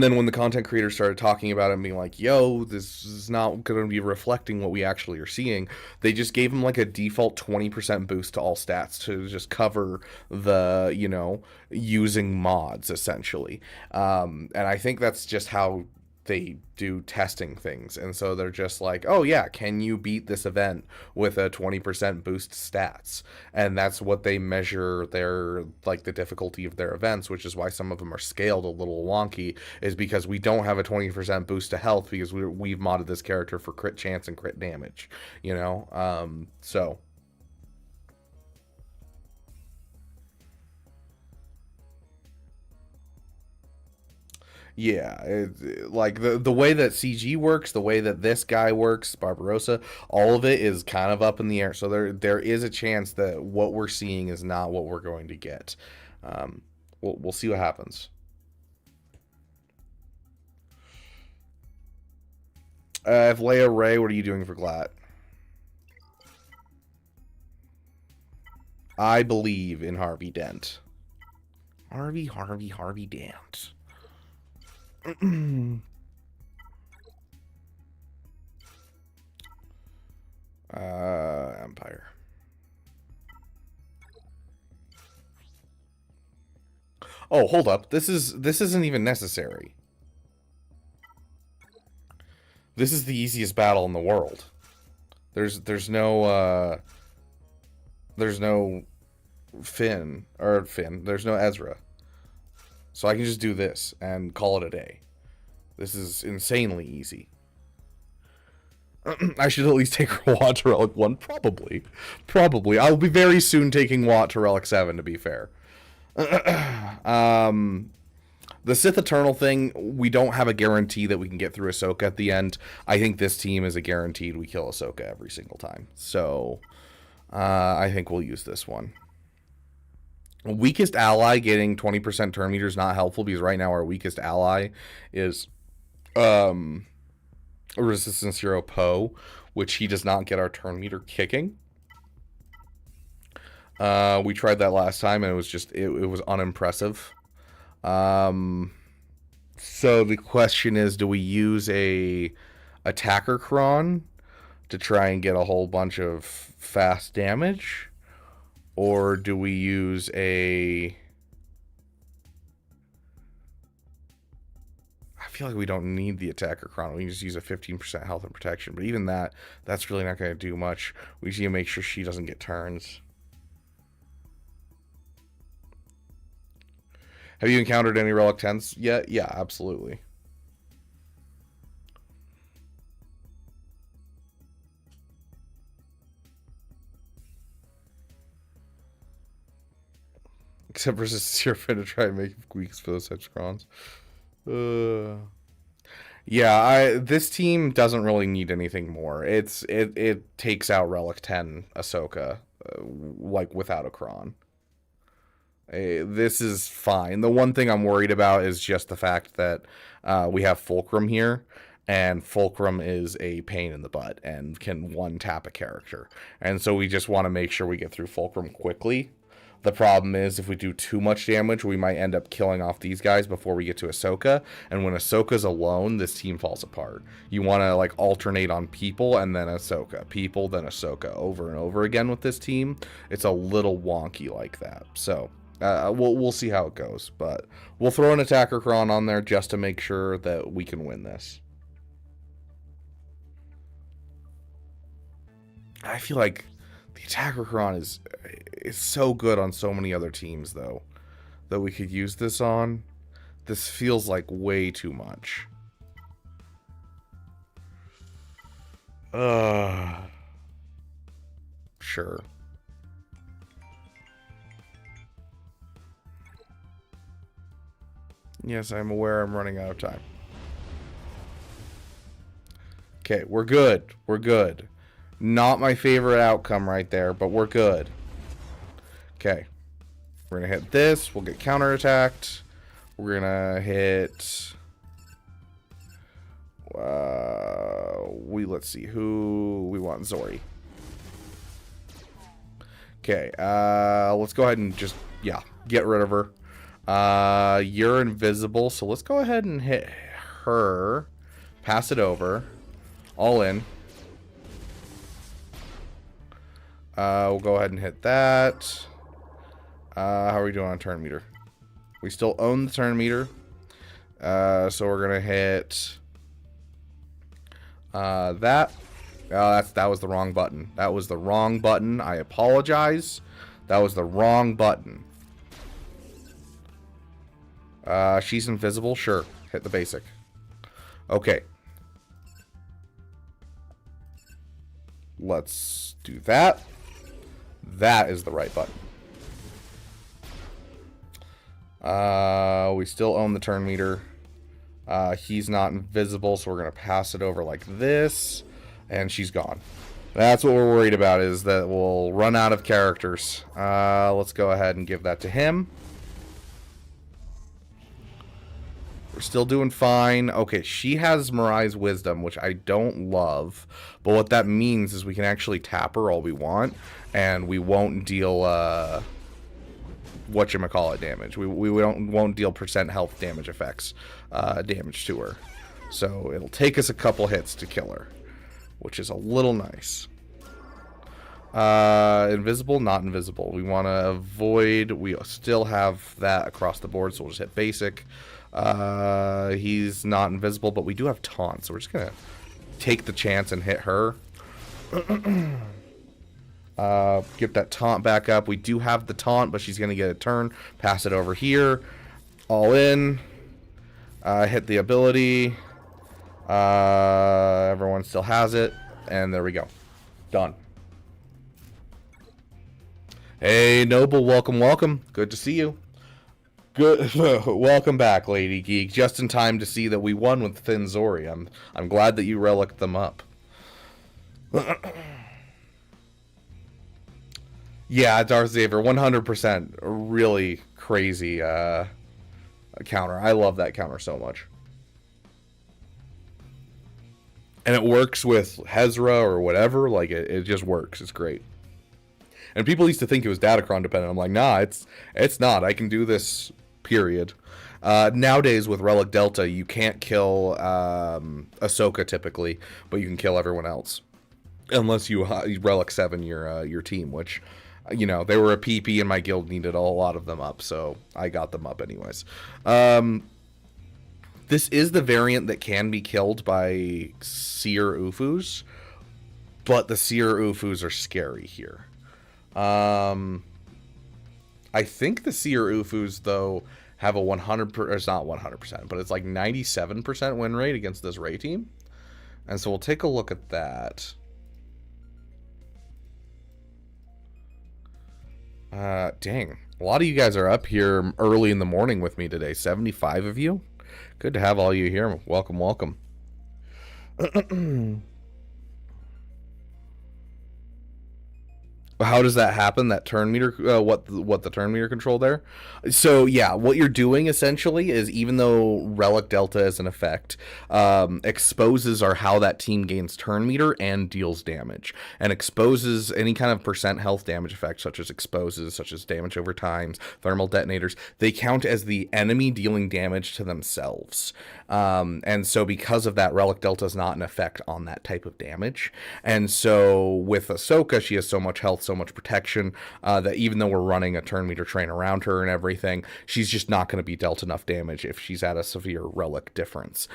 then when the content creators started talking about it and being like, yo, this is not going to be reflecting what we actually are seeing, they just gave them like a default 20% boost to all stats to just cover the, using mods, essentially. And I think that's just how they do testing things. And so they're just like, oh yeah, can you beat this event with a 20% boost stats? And that's what they measure their, like, the difficulty of their events, which is why some of them are scaled a little wonky, is because we don't have a 20% boost to health because we've modded this character for crit chance and crit damage, so yeah, like the way that CG works, the way that this guy works, Barbarossa, all of it is kind of up in the air. So there is a chance that what we're seeing is not what we're going to get. We'll see what happens. If Leia Ray, what are you doing for Glat? I believe in Harvey Dent. Harvey Dent. Empire. Oh, hold up. This isn't even necessary. This is the easiest battle in the world. There's no Finn. There's no Ezra. So I can just do this and call it a day. This is insanely easy. I should at least take Wat to Relic 1. Probably. I'll be very soon taking Wat to Relic 7, to be fair. The Sith Eternal thing, we don't have a guarantee that we can get through Ahsoka at the end. I think this team is a guaranteed we kill Ahsoka every single time. So, I think we'll use this one. Weakest ally getting 20% turn meter is not helpful because right now our weakest ally is Resistance Hero Poe, which he does not get our turn meter kicking. We tried that last time and it was just it was unimpressive. So the question is, do we use a attacker cron to try and get a whole bunch of fast damage? Or do we use a... I feel like we don't need the attacker chrono. We can just use a 15% health and protection. But even that's really not going to do much. We just need to make sure she doesn't get turns. Have you encountered any Relic 10s yet? Yeah, absolutely. Except versus your friend to try and make weeks for those types of crons. Yeah, this team doesn't really need anything more. It takes out Relic 10 Ahsoka, like without a cron. This is fine. The one thing I'm worried about is just the fact that we have Fulcrum here, and Fulcrum is a pain in the butt and can one-tap a character. And so we just want to make sure we get through Fulcrum quickly. The problem is if we do too much damage, we might end up killing off these guys before we get to Ahsoka. And when Ahsoka's alone, this team falls apart. You want to like alternate on people and then Ahsoka. People, then Ahsoka over and over again with this team. It's a little wonky like that. So we'll see how it goes. But we'll throw an attacker cron on there just to make sure that we can win this. I feel like the attacker cron is so good on so many other teams, though, that we could use this on. This feels like way too much. Sure. Yes, I'm aware I'm running out of time. Okay, we're good. We're good. Not my favorite outcome right there, but we're good. Okay. We're going to hit this. We'll get counterattacked. We're going to hit... let's see who we want. Zori. Okay, let's go ahead and just, yeah, get rid of her. You're invisible, so let's go ahead and hit her. Pass it over. All in. We'll go ahead and hit that. How are we doing on turn meter? We still own the turn meter. So we're gonna hit that. That was the wrong button. That was the wrong button. I apologize. That was the wrong button. She's invisible. Sure. Hit the basic. Okay. Let's do that. That is the right button. We still own the turn meter. He's not invisible, so we're going to pass it over like this. And she's gone. That's what we're worried about, is that we'll run out of characters. Let's go ahead and give that to him. We're still doing fine. Okay, she has Mirai's Wisdom, which I don't love. But what that means is we can actually tap her all we want. And we won't deal, whatchamacallit damage. We won't deal % health damage effects damage to her. So it'll take us a couple hits to kill her, which is a little nice. Invisible, not invisible. We want to avoid. We still have that across the board, so we'll just hit basic. He's not invisible, but we do have taunt, so we're just gonna take the chance and hit her. Get that taunt back up. We do have the taunt, but she's gonna get a turn. Pass it over here. All in. Hit the ability. Everyone still has it, and there we go. Done. Hey, Noble, welcome, welcome. Good to see you. Good, welcome back, Lady Geek. Just in time to see that we won with Finn Zori. I'm glad that you relicked them up. Yeah, Darth Xavier, 100%. Really crazy counter. I love that counter so much. And it works with Hezra or whatever. Like, it just works. It's great. And people used to think it was Datacron dependent. I'm like, nah, it's not. I can do this, period. Nowadays, with Relic Delta, you can't kill Ahsoka typically, but you can kill everyone else. Unless you Relic 7 your team, which, you know, they were a PP and my guild needed a lot of them up, so I got them up anyways. This is the variant that can be killed by Seer Ufus, but the Seer Ufus are scary here. I think the Seer Ufus, though, have a 100%, it's not 100%, but it's like 97% win rate against this Rey team. And so we'll take a look at that. Dang. A lot of you guys are up here early in the morning with me today. 75 of you. Good to have all you here. Welcome, welcome. How does that happen? That turn meter, what the turn meter control there? So yeah, what you're doing essentially is, even though Relic Delta is an effect, exposes are how that team gains turn meter and deals damage. And exposes, any kind of % health damage effect, such as exposes, such as damage over times, thermal detonators, they count as the enemy dealing damage to themselves. And so because of that, Relic Delta is not an effect on that type of damage. And so with Ahsoka, she has so much health so much protection, that even though we're running a turn meter train around her and everything, she's just not going to be dealt enough damage if she's at a severe relic difference,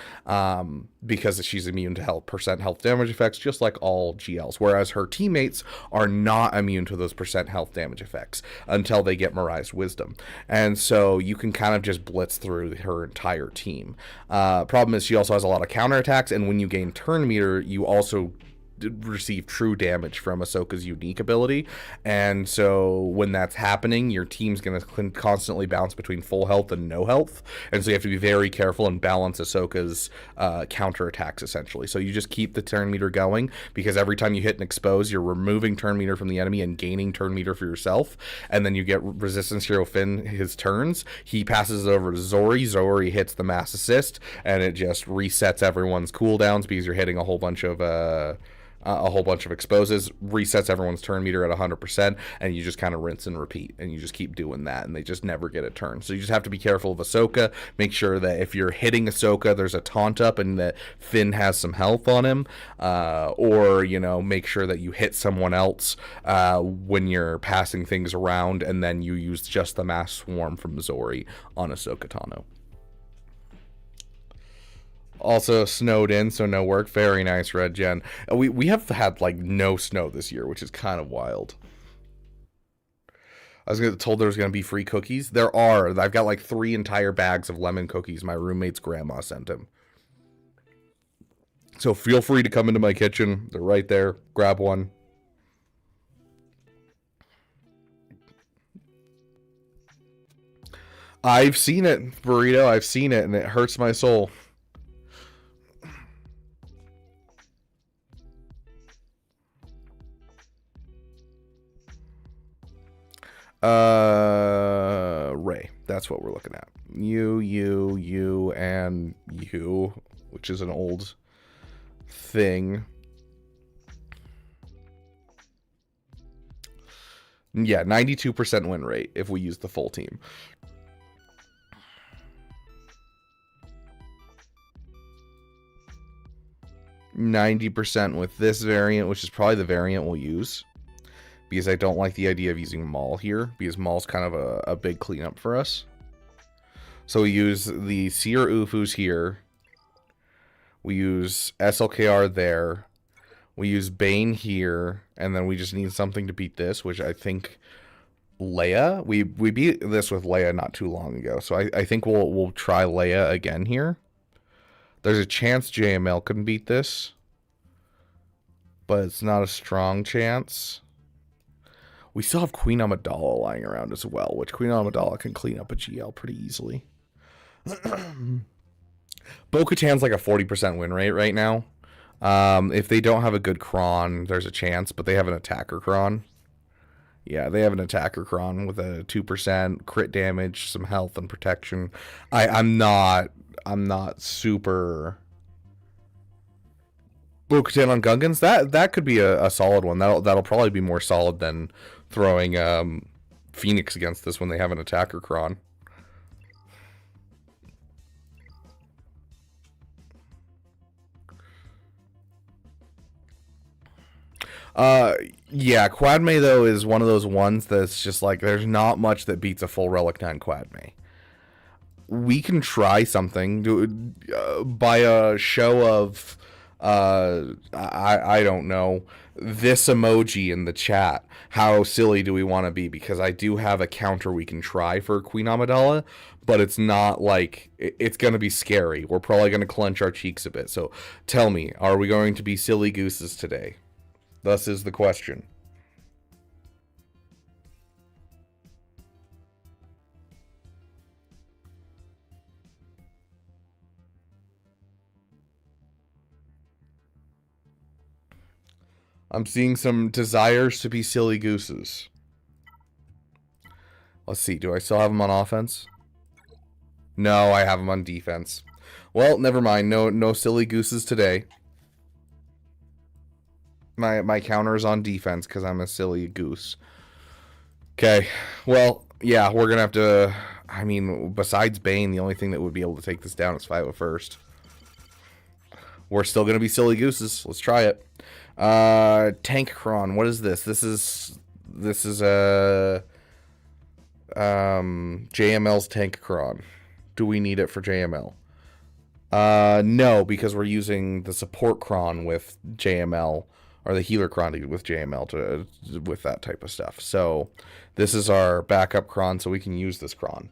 because she's immune to percent health damage effects, just like all GLs, whereas her teammates are not immune to those percent health damage effects until they get Mirais Wisdom. And so you can kind of just blitz through her entire team. Problem is she also has a lot of counterattacks, and when you gain turn meter, you also receive true damage from Ahsoka's unique ability, and so when that's happening, your team's going to constantly bounce between full health and no health, and so you have to be very careful and balance Ahsoka's counterattacks, essentially. So you just keep the turn meter going, because every time you hit an expose, you're removing turn meter from the enemy and gaining turn meter for yourself, and then you get Resistance Hero Finn his turns. He passes it over to Zori hits the mass assist, and it just resets everyone's cooldowns, because you're hitting a whole bunch of exposes, resets everyone's turn meter at 100%, and you just kind of rinse and repeat, and you just keep doing that, and they just never get a turn. So you just have to be careful of Ahsoka. Make sure that if you're hitting Ahsoka, there's a taunt up and that Finn has some health on him, or, you know, make sure that you hit someone else when you're passing things around, and then you use just the mass swarm from Zori on Ahsoka Tano. Also snowed in, so no work. Very nice, Red Gen. We have had like no snow this year, which is kind of wild. I was told there was going to be free cookies. There are. I've got like 3 entire bags of lemon cookies my roommate's grandma sent him. So feel free to come into my kitchen. They're right there. Grab one. I've seen it, Burrito. I've seen it, and it hurts my soul. Ray. That's what we're looking at. You, and you, which is an old thing. Yeah, 92% win rate if we use the full team. %, with this variant, which is probably the variant we'll use, because I don't like the idea of using Maul here, because Maul's kind of a big cleanup for us. So we use the Seer Ufus here. We use SLKR there. We use Bane here, and then we just need something to beat this, which I think Leia. We beat this with Leia not too long ago, so I think we'll try Leia again here. There's a chance JML can beat this, but it's not a strong chance. We still have Queen Amidala lying around as well, which Queen Amidala can clean up a GL pretty easily. Bo-Katan's like a 40% win rate right now. If they don't have a good Kron, there's a chance, but they have an attacker Kron. Yeah, they have an attacker Kron with a 2% crit damage, some health and protection. I'm not super Bo-Katan on Gungans. That could be a solid one. That'll probably be more solid than throwing Phoenix against this when they have an attacker Kron. Yeah, Quadme though is one of those ones that's just like there's not much that beats a full Relic 9 Quadme. We can try something by a show of I don't know, this emoji in the chat. How silly do we want to be? Because I do have a counter we can try for Queen Amidala, but it's not like it's going to be scary. We're probably going to clench our cheeks a bit. So tell me, are we going to be silly gooses today? Thus is the question. I'm seeing some desires to be silly gooses. Let's see. Do I still have them on offense? No, I have them on defense. Well, never mind. No silly gooses today. My counter is on defense because I'm a silly goose. Okay. Well, yeah, we're going to have to... I mean, besides Bane, the only thing that would be able to take this down is 501st. We're still going to be silly gooses. Let's try it. Tank Kron. What is this? This is This is a JML's Tankacron. Do we need it for JML? No, because we're using the support cron with JML, or the healer cron with JML with that type of stuff. So this is our backup cron, so we can use this cron.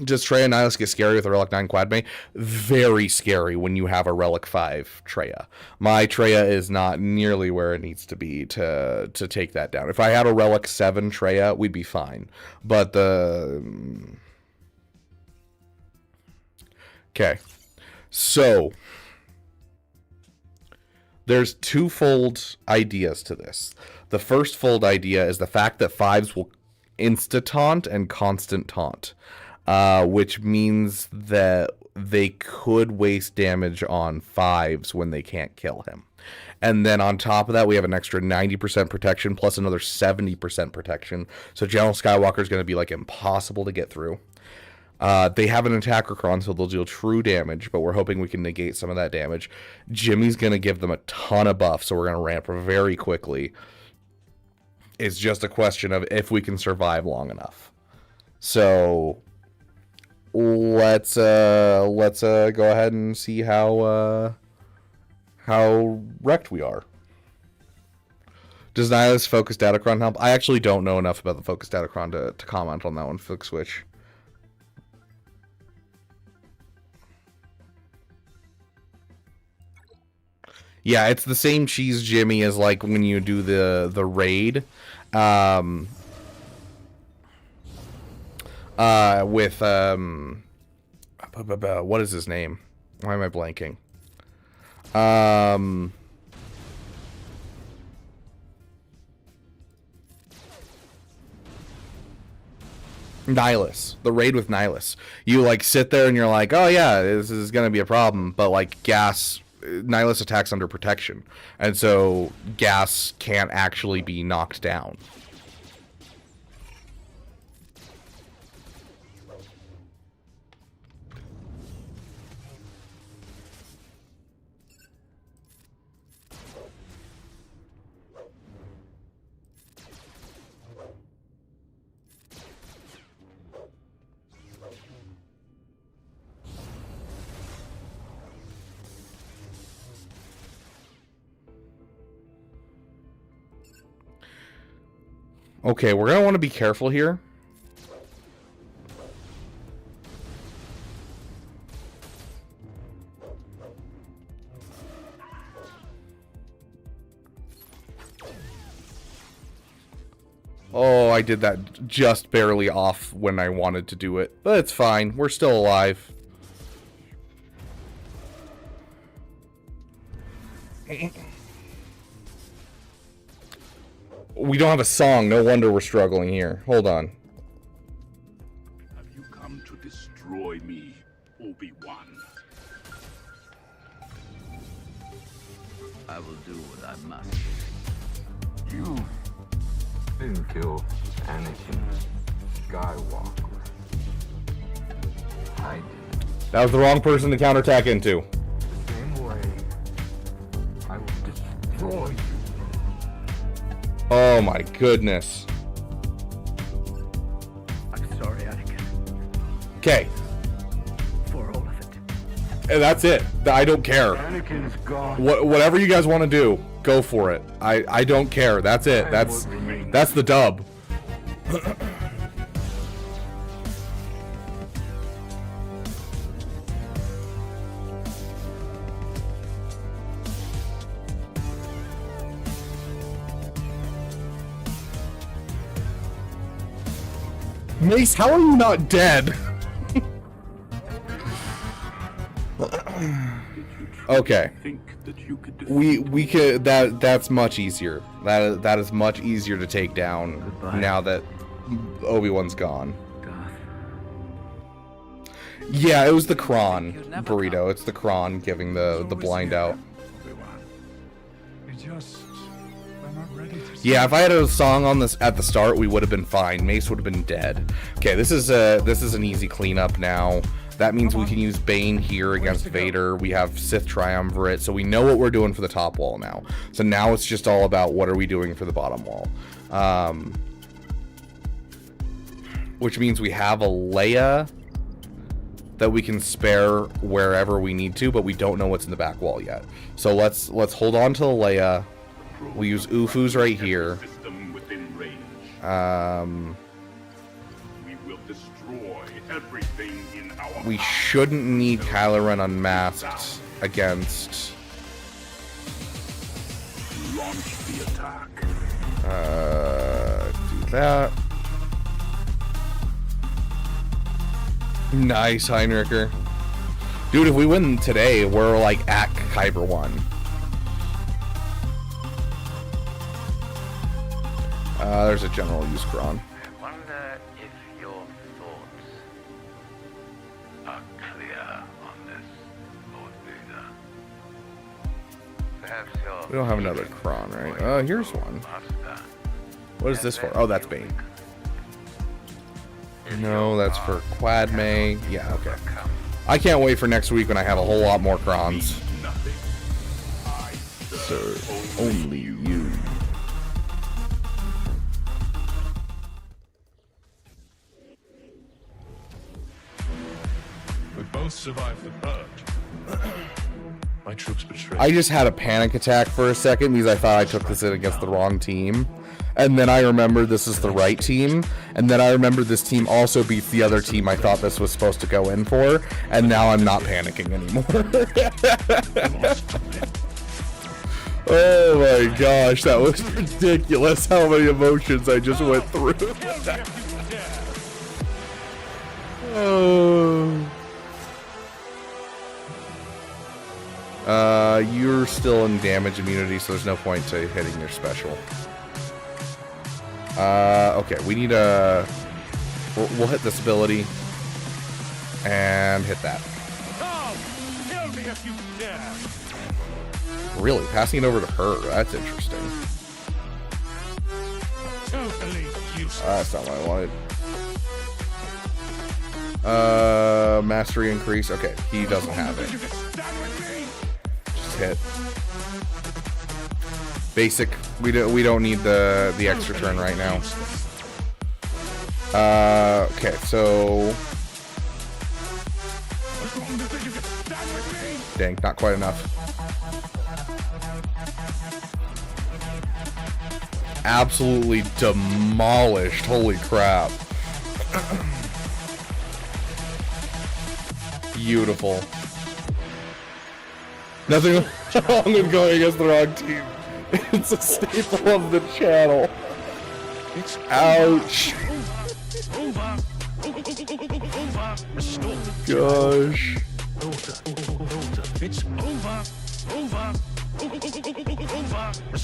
Does Treya Nihilus get scary with a Relic 9 quad main? Very scary when you have a Relic 5 Treya. My Treya is not nearly where it needs to be to take that down. If I had a Relic 7 Treya, we'd be fine. But the... Okay. So, there's twofold ideas to this. The first fold idea is the fact that 5s will insta-taunt and constant taunt. Which means that they could waste damage on 5s when they can't kill him. And then on top of that, we have an extra 90% protection plus another 70% protection. So General Skywalker is going to be like impossible to get through. They have an attacker cron, so they'll deal true damage, but we're hoping we can negate some of that damage. Jimmy's going to give them a ton of buff, so we're going to ramp very quickly. It's just a question of if we can survive long enough. So... let's go ahead and see how wrecked we are. Does Nihilus Focus Datacron help? I actually don't know enough about the Focus Datacron to comment on that one. Flick switch. Yeah, it's the same cheese, Jimmy, as like when you do the raid. With what is his name? Why am I blanking? Nihilus. The raid with Nihilus. You like sit there and you're like, oh yeah, this is gonna be a problem, but like Nihilus attacks under protection, and so gas can't actually be knocked down. Okay, we're gonna want to be careful here. Oh, I did that just barely off when I wanted to do it. But it's fine. We're still alive. We don't have a song. No wonder we're struggling here. Hold on. Have you come to destroy me, Obi-Wan? I will do what I must. You didn't kill Anakin Skywalker. I did. That was the wrong person to counterattack into. The same way I will destroy you. Oh my goodness. I'm sorry, Anakin. Okay. For all of it. And that's it. I don't care. Anakin's gone. Whatever you guys want to do, go for it. I don't care. That's it. That's the dub. Mace, how are you not dead? Okay. We could that's much easier. That is much easier to take down. Goodbye. Now that Obi-Wan's gone. God. Yeah, it was the Kron burrito. It's the Kron giving the blind out. Yeah, if I had a song on this at the start, we would have been fine. Mace would have been dead. Okay, this is an easy cleanup now That means we can use Bane here against Vader. We have Sith Triumvirate, so we know what we're doing for the top wall now. So now it's just all about what are we doing for the bottom wall. Which means we have a Leia that we can spare wherever we need to, but we don't know what's in the back wall yet. So let's hold on to the Leia. We'll use Ufu's right here. We shouldn't need Kylo Ren unmasked against. Launch the attack. Do that. Nice, Heinricher. Dude, if we win today, we're like at Kyber 1. There's a general use Kron. I wonder if your thoughts are clear on this, Lord Beaver. Perhaps your We don't have another Kron, right? Here's one. What is this for? Oh, that's Bane. No, that's for Quadme. Yeah, okay. I can't wait for next week when I have a whole lot more Krons. Sir, only you. We both survived the purge. My troops betrayed. I just had a panic attack for a second because I thought I took this in against the wrong team. And then I remembered this is the right team. And then I remembered this team also beats the other team I thought this was supposed to go in for. And now I'm not panicking anymore. Oh my gosh, that was ridiculous how many emotions I just went through. Oh. You're still in damage immunity, so there's no point to hitting your special. Okay, we need a... We'll hit this ability. And hit that. Really? Passing it over to her? That's interesting. That's not what I wanted. Mastery increase. Okay, he doesn't have it. Just hit. Basic. We don't need the extra turn right now. Okay, so dang, not quite enough. Absolutely demolished. Holy crap. Beautiful. Nothing wrong with going against the wrong team. It's a staple of the channel. Ouch. Gosh.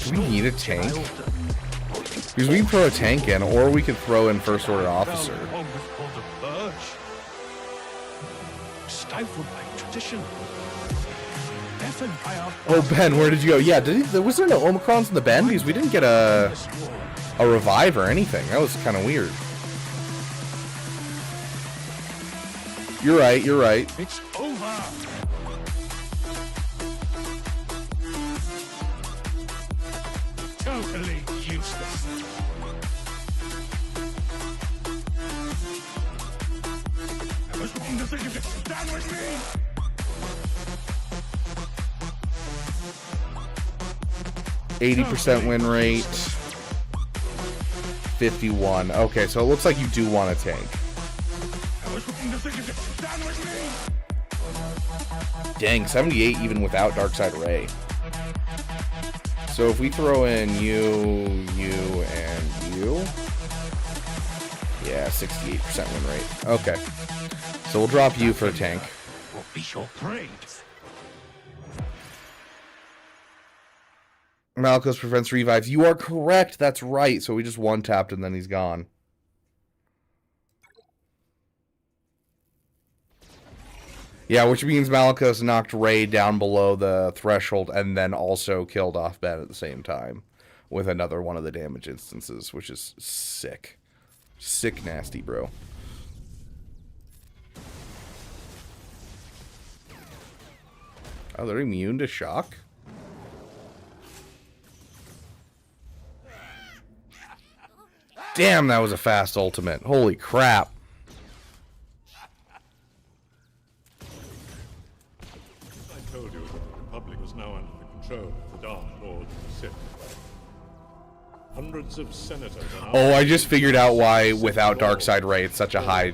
Do we need a tank? Because we can throw a tank in, or we could throw in First Order Officer. Stifled by tradition. Oh, Ben, where did you go? Yeah, was there no Omicrons in the Ben? Because we didn't get a revive or anything. That was kind of weird. You're right, you're right. It's over. Totally useless. I was wrong to think of it. Stand with me. 80% win rate. 51. Okay, so it looks like you do want a tank. Dang, 78 even without Darkside Ray. So if we throw in you, and you. Yeah, 68% win rate. Okay. So we'll drop you for a tank. Will be your prey. Malakos prevents revives. You are correct. That's right. So we just one-tapped and then he's gone. Yeah, which means Malakos knocked Ray down below the threshold and then also killed off Ben at the same time with another one of the damage instances, which is sick. Sick nasty, bro. Oh, they're immune to shock? Damn, that was a fast ultimate. Holy crap. I told you that the Republic was now under the control of the Dark Lord of the Sith. Hundreds of senators and Oh, I just figured out why without Darkseid Ray it's such a high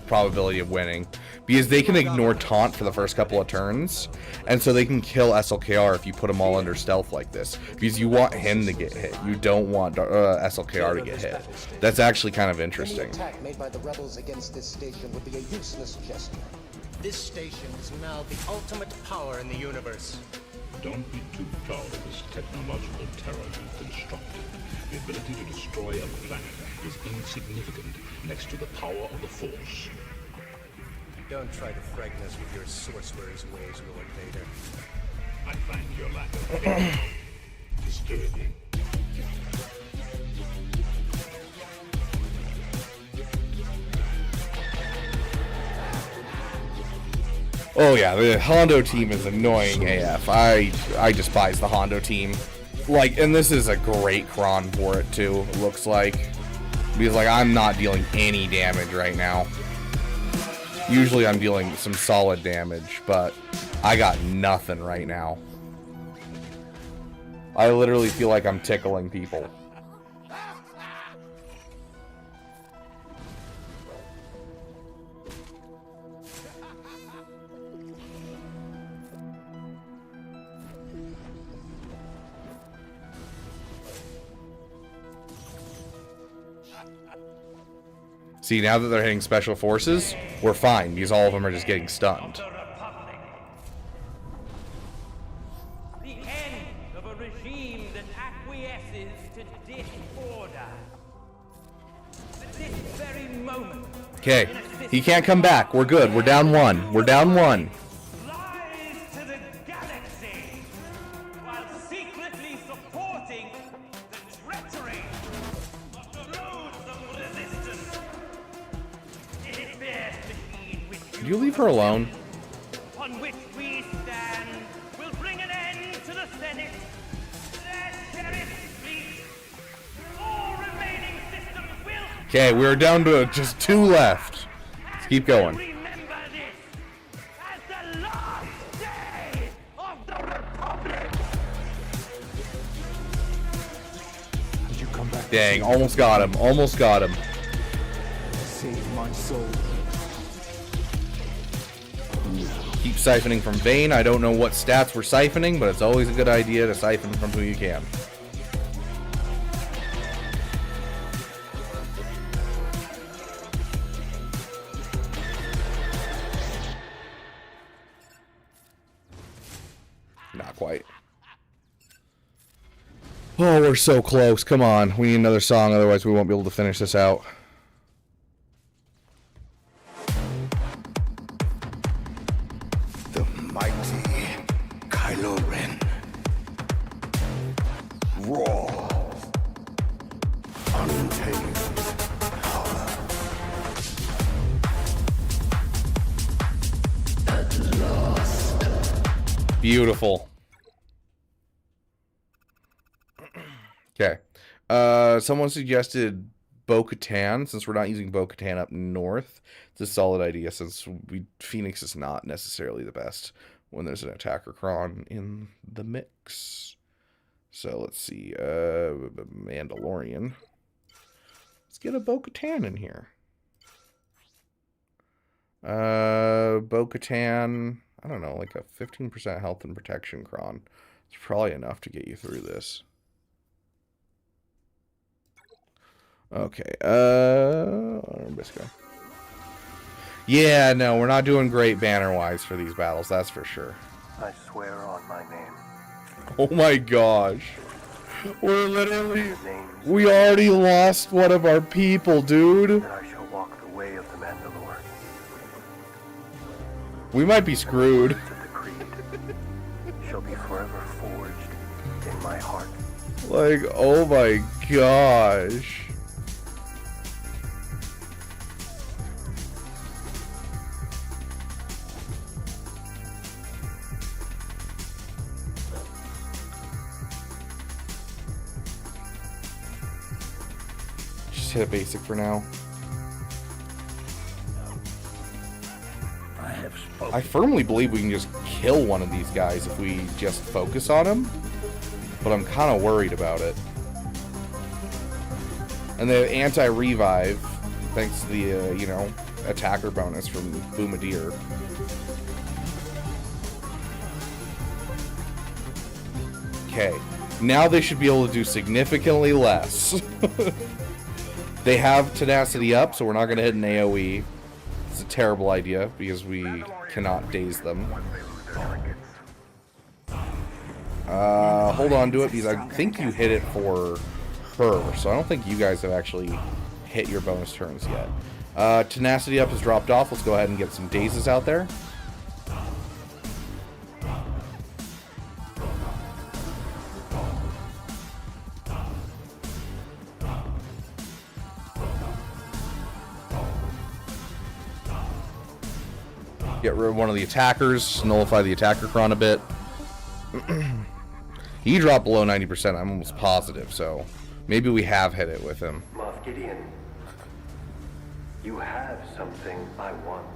probability of winning. Because they can ignore taunt for the first couple of turns, and so they can kill SLKR if you put them all under stealth like this. Because you want him to get hit. You don't want SLKR to get hit. That's actually kind of interesting. Any attack made by the rebels against this station would be a useless gesture. This station is now the ultimate power in the universe. Don't be too proud of this technological terror you've constructed. The ability to destroy a planet is insignificant next to the power of the Force. Don't try to frighten us with your sorcerer's ways, Lord Vader. I find your lack of faith disturbing. Oh yeah, the Hondo team is annoying AF. I despise the Hondo team. Like, and this is a great cron for it too, it looks like. Because like I'm not dealing any damage right now. Usually I'm dealing some solid damage, but I got nothing right now. I literally feel like I'm tickling people. See, now that they're hitting special forces, we're fine, because all of them are just getting stunned. The end of a regime that acquiesces to disorder. At this very moment, Okay, he can't come back. We're good. We're down one. We're down one. flies to the galaxy while secretly supporting the treachery of the roads of resistance. It bears machine which Did you leave her alone? on which we stand will bring an end to the Senate, their cherished fleet. All remaining systems will Okay, we're down to just 2 left. Let's keep going. remember this as the last day of the Republic. Did you come back? Dang, almost got him. Almost got him. Save my soul. Keep siphoning from Vayne. I don't know what stats we're siphoning, but it's always a good idea to siphon from who you can. Not quite. Oh, we're so close. Come on. We need another song, otherwise we won't be able to finish this out. The mighty Kylo Ren. Raw. Untamed power. At last. Beautiful. Okay. Someone suggested Bo-Katan, since we're not using Bo-Katan up north. It's a solid idea, since Phoenix is not necessarily the best when there's an attacker cron in the mix. So let's see. Mandalorian. Let's get a Bo-Katan in here. Bo-Katan, I don't know, like a 15% health and protection cron. It's probably enough to get you through this. Okay, Bisco. Yeah, no, we're not doing great banner-wise for these battles, that's for sure. I swear on my name. Oh my gosh. We're literally... We already lost one of our people, dude. That I shall walk the way of the Mandalore. We might be screwed. The creed shall be forever forged in my heart. Like, oh my gosh. just hit a basic for now. I have spoken. I firmly believe we can just kill one of these guys if we just focus on him, but I'm kind of worried about it. And they have anti-revive, thanks to the, you know, attacker bonus from Bombardier. Okay, now they should be able to do significantly less. They have tenacity up, so we're not going to hit an AoE. It's a terrible idea, because we cannot daze them. Hold on to it, because I think you hit it for her, so I don't think you guys have actually hit your bonus turns yet. Tenacity up has dropped off. Let's go ahead and get some dazes out there. Get rid of one of the attackers, nullify the attacker cron a bit. He dropped below 90%, I'm almost positive, so maybe we have hit it with him. Moff Gideon, you have something I want.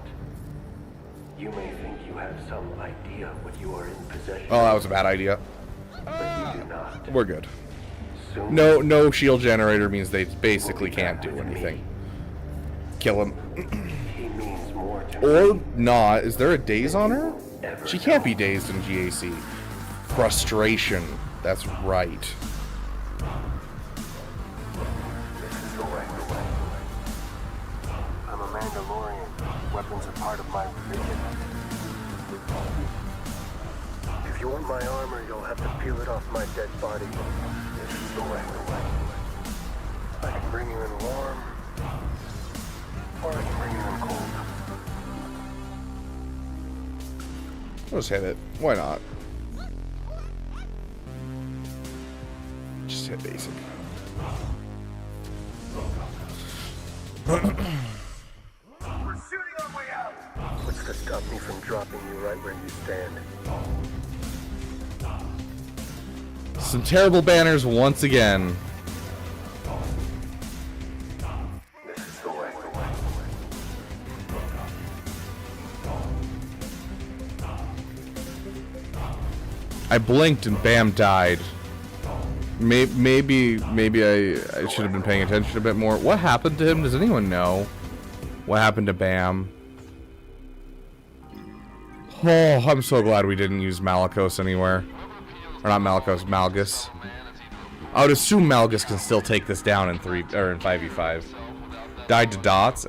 You may think you have some idea what you are in possession Oh, that was a bad idea. but you do not. We're good. Soon No shield generator means they basically can't do anything. Kill him. he means more to Or me. not. Is there a daze on her? Ever She can't be dazed in GAC. Frustration. That's right. This is the right way. I'm a Mandalorian. Weapons are part of my religion. If you want my armor, you'll have to peel it off my dead body. This is the right way. I can bring you in warm, or I can bring you in cold. Let's hit it. Why not? Just hit basic. We're shooting our way out! What's to stop me from dropping you right where you stand? Some terrible banners once again. This is the way. I blinked and Bam died. Maybe I should have been paying attention a bit more. What happened to him? Does anyone know? What happened to Bam? Oh, I'm so glad we didn't use Malicos anywhere. Or not Malicos, Malgus. I would assume Malgus can still take this down in 5v5. Died to dots?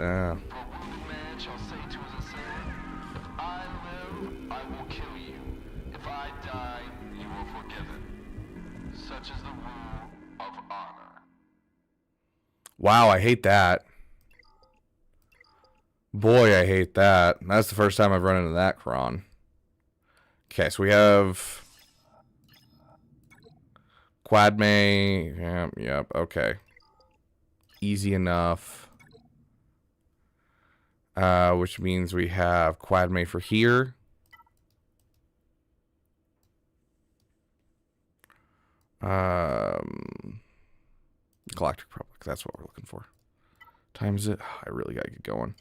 Wow, I hate that. Boy, I hate that. That's the first time I've run into that cron. Okay, so we have Quadme. Yep, okay. Easy enough. Which means we have Quadme for here. Galactic Republic, that's what we're looking for. Times it. I really gotta get going.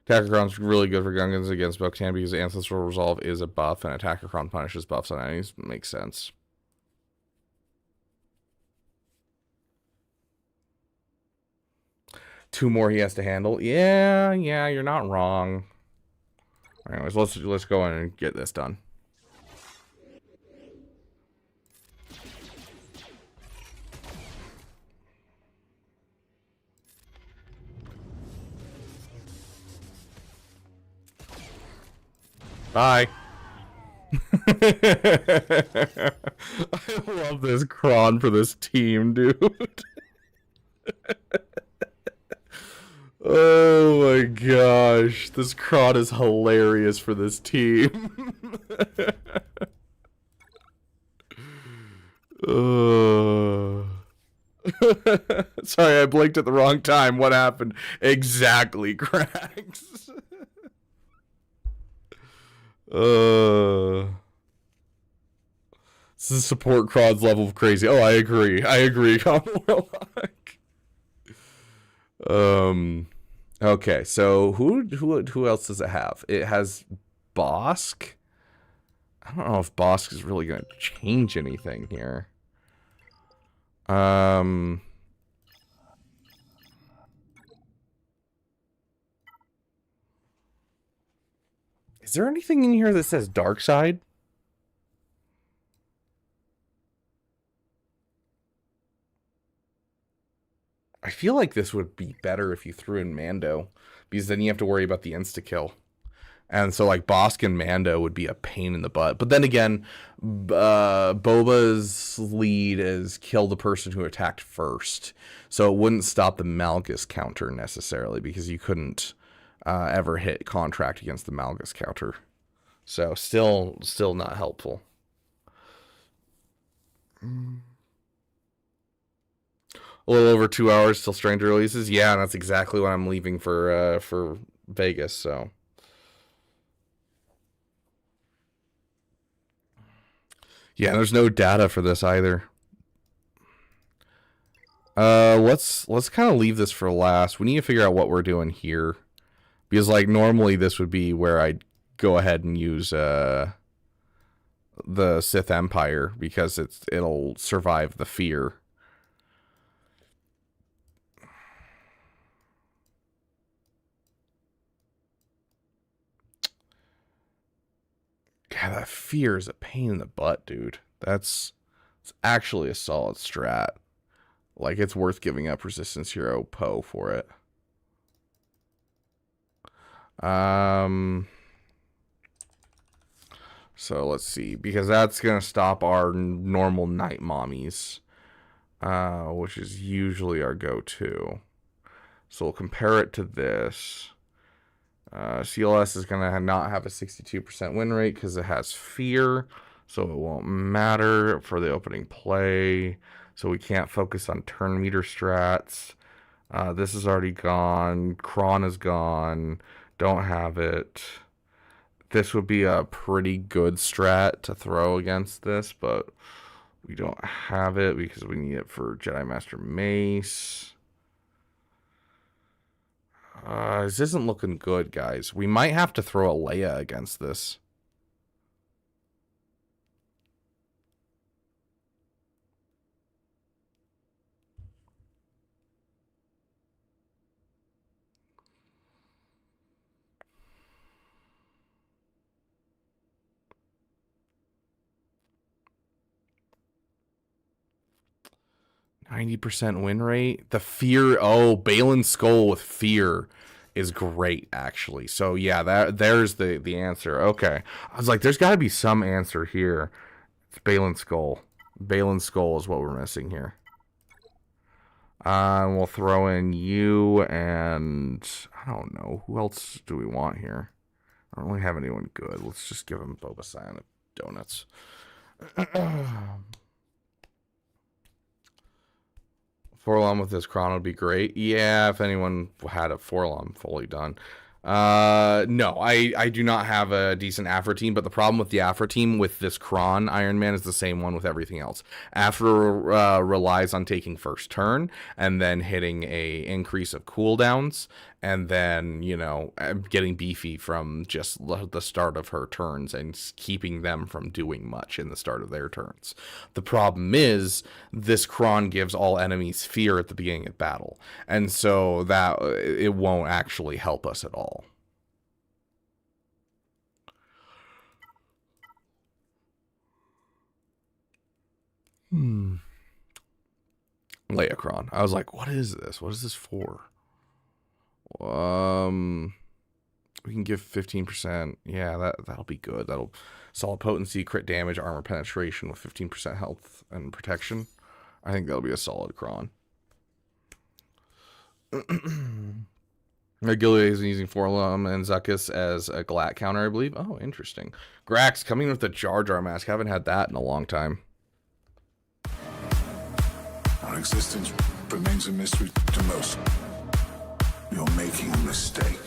Attackercron's really good for Gungans against Bo-Katan because Ancestral Resolve is a buff, and Attackercron punishes buffs on enemies. Makes sense. Two more he has to handle. Yeah, you're not wrong. Anyways, let's go in and get this done. Bye. I love this cron for this team, dude. Oh my gosh. This cron is hilarious for this team. Sorry, I blinked at the wrong time. What happened? Exactly, cracks. This is support Crod's level of crazy. Oh, I agree. I agree, Common Warlock. Okay, so who else does it have? It has Bosk. I don't know if Bosk is really going to change anything here. Is there anything in here that says Dark Side? I feel like this would be better if you threw in Mando, because then you have to worry about the insta-kill. And so, like, Bosk and Mando would be a pain in the butt. But then again, Boba's lead is kill the person who attacked first. So it wouldn't stop the Malgus counter necessarily, because you couldn't ever hit contract against the Malgus counter. So still not helpful. A little over 2 hours till Stranger releases. Yeah, that's exactly when I'm leaving for Vegas. So. Yeah, there's no data for this either. Let's kind of leave this for last. We need to figure out what we're doing here, because like normally this would be where I'd go ahead and use the Sith Empire, because it'll survive the fear. God, that fear is a pain in the butt, dude. It's actually a solid strat. Like, it's worth giving up Resistance Hero Poe for it. So let's see, because that's gonna stop our normal night mommies, which is usually our go-to. So we'll compare it to this. CLS is going to not have a 62% win rate because it has fear, so it won't matter for the opening play. So we can't focus on turn meter strats. This is already gone. Kron is gone. Don't have it. This would be a pretty good strat to throw against this, but we don't have it because we need it for Jedi Master Mace. This isn't looking good, guys. We might have to throw a Leia against this. %90 win rate. The fear. Oh, Balin's Skull with fear is great, actually. So yeah, there's the answer. Okay, I was like, there's got to be some answer here. It's Balin's Skull. Balin's Skull is what we're missing here. We'll throw in you, and I don't know, who else do we want here? I don't really have anyone good. Let's just give him Boba Scion donuts. Forlom with this Chron would be great. Yeah, if anyone had a Forlom fully done. No, I do not have a decent Afro team, but the problem with the Afro team with this Chron Iron Man is the same one with everything else. Afro relies on taking first turn and then hitting a increase of cooldowns, and then, you know, getting beefy from just the start of her turns and keeping them from doing much in the start of their turns. The problem is this Chron gives all enemies fear at the beginning of battle, and so that it won't actually help us at all. Leia-Chron. I was like, what is this? What is this for? We can give 15%. Yeah, that'll be good. That'll solid potency, crit damage, armor penetration with 15% health and protection. I think that'll be a solid Chron. Gilead is using Forlom and Zuckuss as a Glat counter, I believe. Oh, interesting. Grax coming with the Jar Jar mask. Haven't had that in a long time. Our existence remains a mystery to most. You're making a mistake.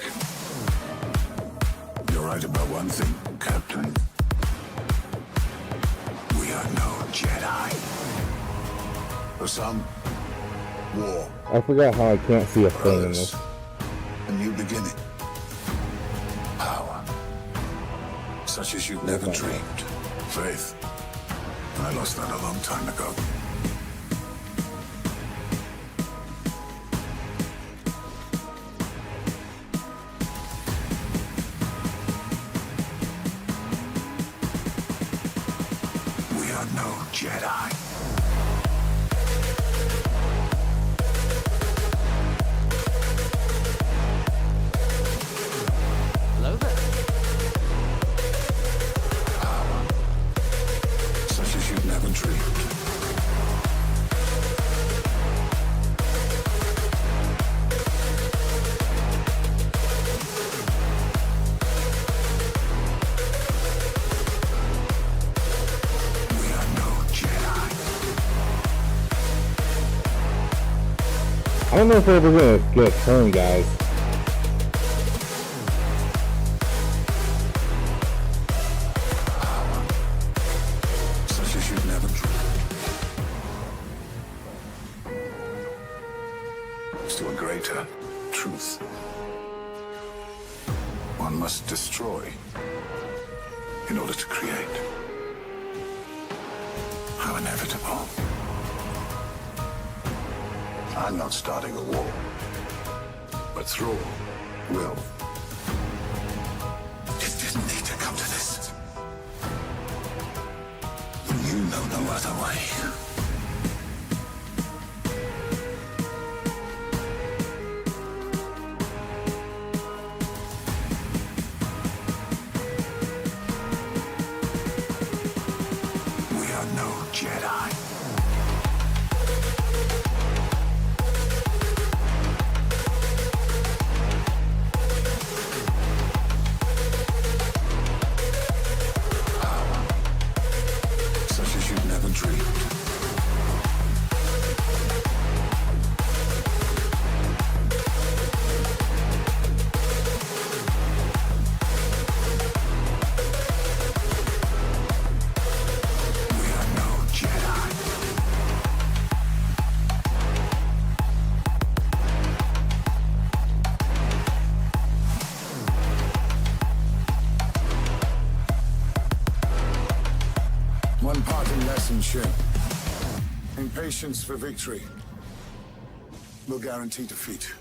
You're right about one thing, Captain. We are no Jedi. For some, war. I forgot how I can't see a thing in this. A new beginning. Power. Such as you've never dreamed. Faith. I lost that a long time ago. We are no Jedi. Hello there. Such as you've never dreamed. We are no Jedi. I don't know if we're ever gonna get a turn, guys. Such as you've never dreamed. To a greater truth. One must destroy in order to create. How inevitable. I'm not starting a war, but Thrall will. It didn't need to come to this. You know no other way. We are no Jedi. Such as you've never dreamed. We are no Jedi. One parting lesson, Shin. Impatience for victory will guarantee defeat.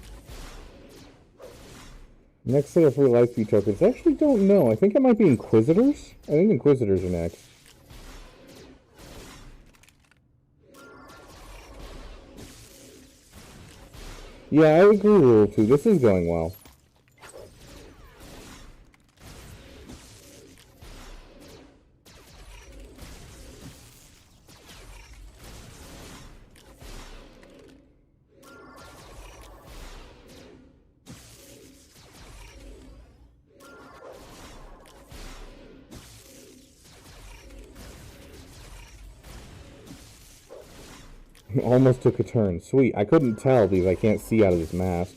Next set of free lightspeed tokens. I actually don't know. I think it might be Inquisitors. I think Inquisitors are next. Yeah, I agree with Rule 2. This is going well. Almost took a turn. Sweet. I couldn't tell because I can't see out of this mask.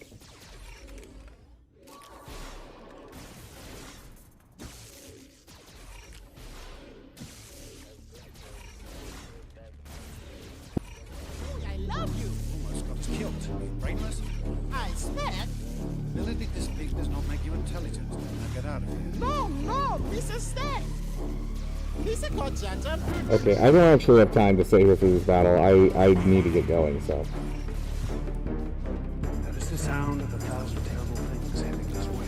I love you. Almost got us killed. Brainless? I expect. Ability this big does not make you intelligent. Now get out of here. No, no, piece of steak. Piece of cocciata. Okay, I don't actually have time to sit here through this battle. I need to get going, so. That is the sound of 1,000 terrible things heading this way.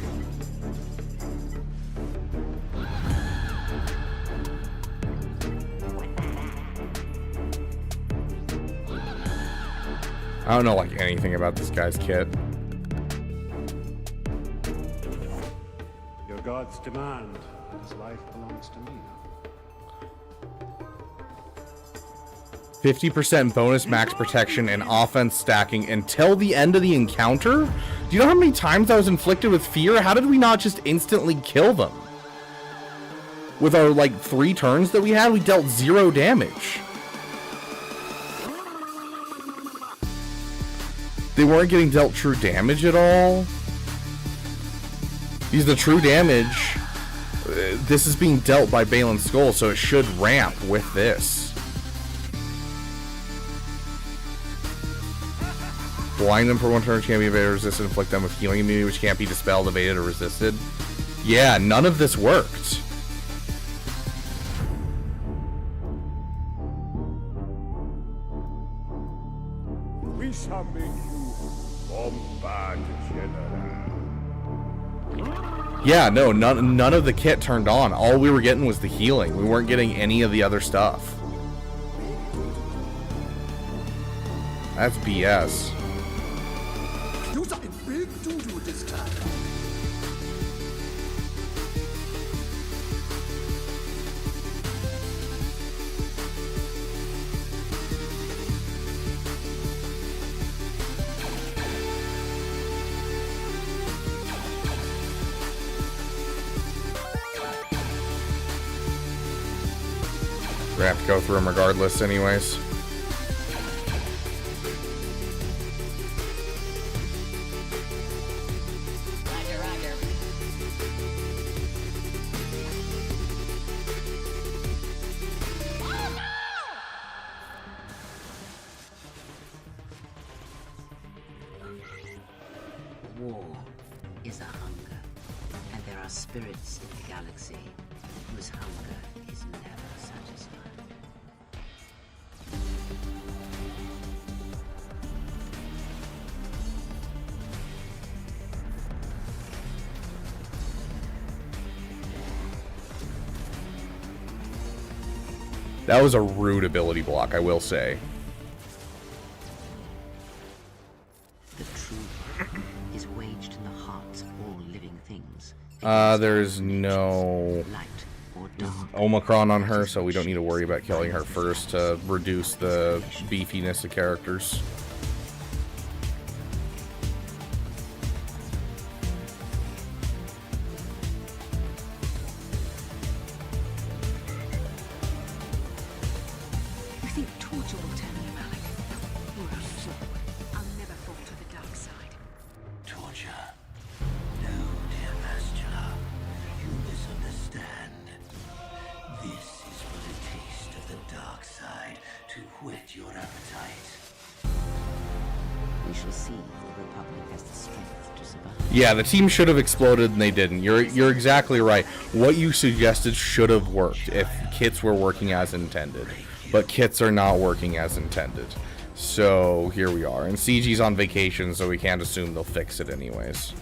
I don't know like anything about this guy's kit. Your gods demand that his life belongs to me now. 50% bonus max protection and offense stacking until the end of the encounter? Do you know how many times I was inflicted with fear? How did we not just instantly kill them? With our, like, 3 turns that we had, we dealt 0 damage. they weren't getting dealt true damage at all. Because the true damage, this is being dealt by Balin's Skull, so it should ramp with this. Blind them for 1 turn, which can't be evaded or resisted. Inflict them with healing immunity, which can't be dispelled, evaded, or resisted. Yeah, none of this worked. We shall make you bombard general. Yeah, no, none of the kit turned on. All we were getting was the healing. We weren't getting any of the other stuff. That's BS. You got a big doo-doo this time. We're gonna have to go through them regardless anyways. War is a hunger, and there are spirits in the galaxy whose hunger is never satisfied. That was a rude ability block, I will say. The true war is waged in the hearts of all living things. There's no Omicron on her, so we don't need to worry about killing her first to reduce the beefiness of characters. You think torture will turn you, Malik? You're a fool. I'll never fall to the dark side. Torture? No, dear Vastula. You misunderstand. This is but a taste of the dark side to whet your appetite. We shall see if the Republic has the strength to survive. Yeah, the team should have exploded and they didn't. You're exactly right. What you suggested should have worked if kits were working as intended. But kits are not working as intended. So here we are. And CG's on vacation, so we can't assume they'll fix it anyways.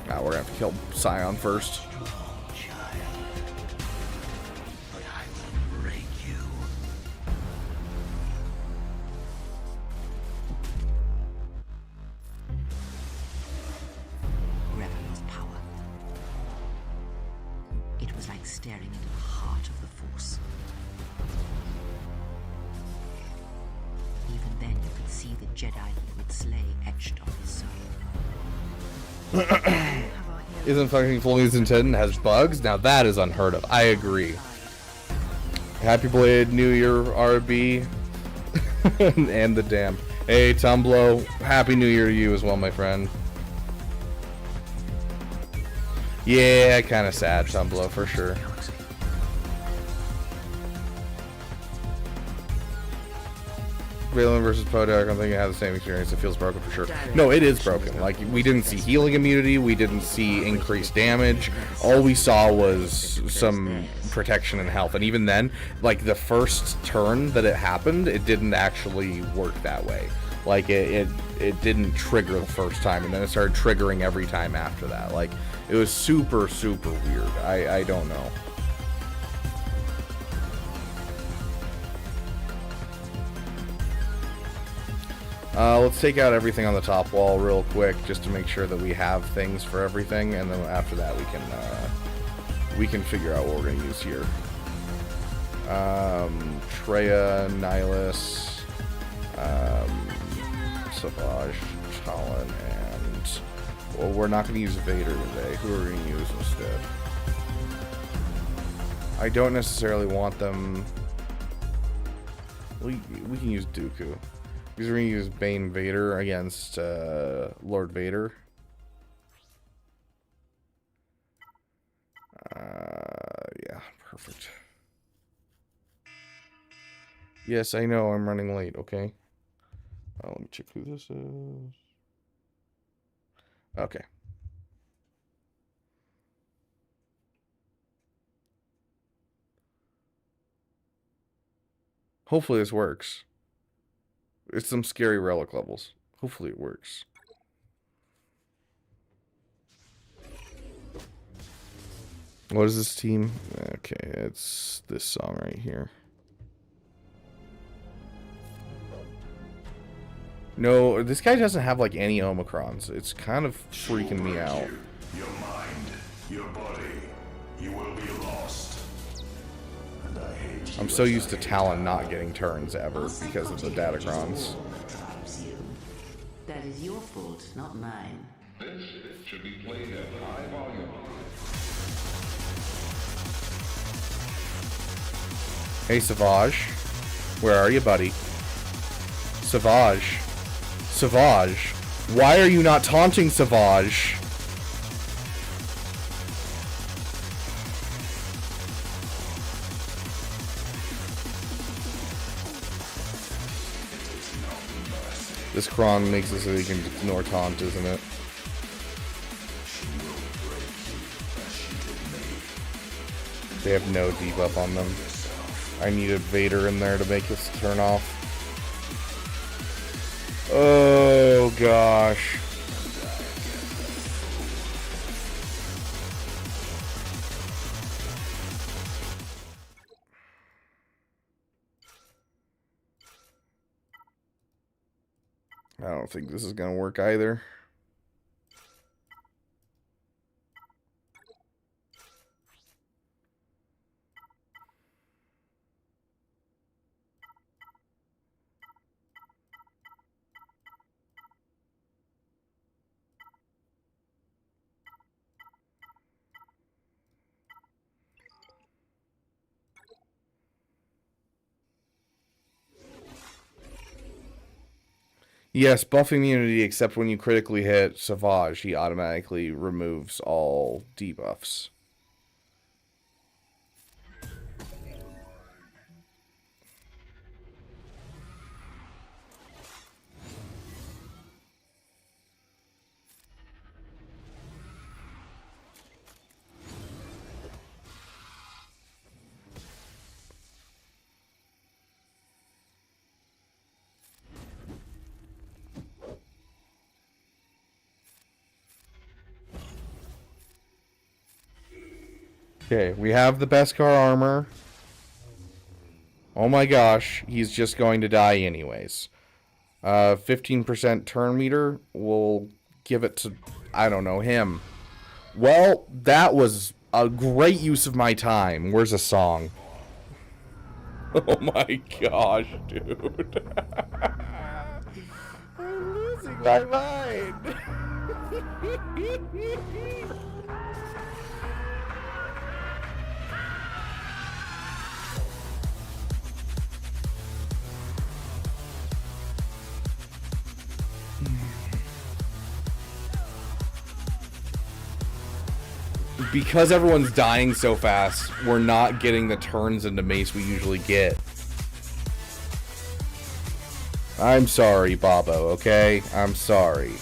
Now we're gonna have to kill Scion first. Revel's power. It was like staring into the heart of the Force. Even then, you could see the Jedi he would slay etched on his soul. Isn't functioning fully as intended and has bugs? Now that is unheard of. I agree. Happy belated New Year, RB. And the damn. Hey, Tumblo. Happy New Year to you as well, my friend. Yeah, kind of sad, Tumblo, for sure. Valen versus Podak, I don't think it has the same experience. It feels broken for sure. No, it is broken. Like, we didn't see healing immunity. We didn't see increased damage. All we saw was some protection and health. And even then, like, the first turn that it happened, it didn't actually work that way. Like, it didn't trigger the first time, and then it started triggering every time after that. Like, it was super, super weird. I don't know. Let's take out everything on the top wall real quick, just to make sure that we have things for everything, and then after that we can figure out what we're gonna use here. Treya, Nihilus, Savage, Talon, and... Well, we're not going to use Vader today. Who are we going to use instead? I don't necessarily want them... We can use Dooku. Because we're going to use Bane Vader against Lord Vader. Yeah, perfect. Yes, I know I'm running late, okay? Let me check who this is. Okay. Hopefully this works. It's some scary relic levels. Hopefully it works. What is this team? Okay, it's this song right here. No, this guy doesn't have like any Omicrons. It's kind of freaking me out. Your mind, your body, you will be lost. And I hate I'm so used to Talon not getting turns ever because of the Datacrons. That is your fault, not mine. This should be played at high volume. Hey, Savage. Where are you, buddy? Savage. Savage. Why are you not taunting Savage? This Kron makes it so he can ignore taunt, isn't it? They have no debuff on them. I needed Vader in there to make this turn off. Oh gosh. I don't think this is gonna work either. Yes, buff immunity, except when you critically hit Savage, he automatically removes all debuffs. Okay, we have the Beskar armor. Oh my gosh, he's just going to die anyways. 15% turn meter. We'll give it to, I don't know, him. Well, that was a great use of my time. Where's a song? Oh my gosh, dude. I'm losing my mind. Because everyone's dying so fast, we're not getting the turns into Mace we usually get. I'm sorry, Bobo, okay? I'm sorry.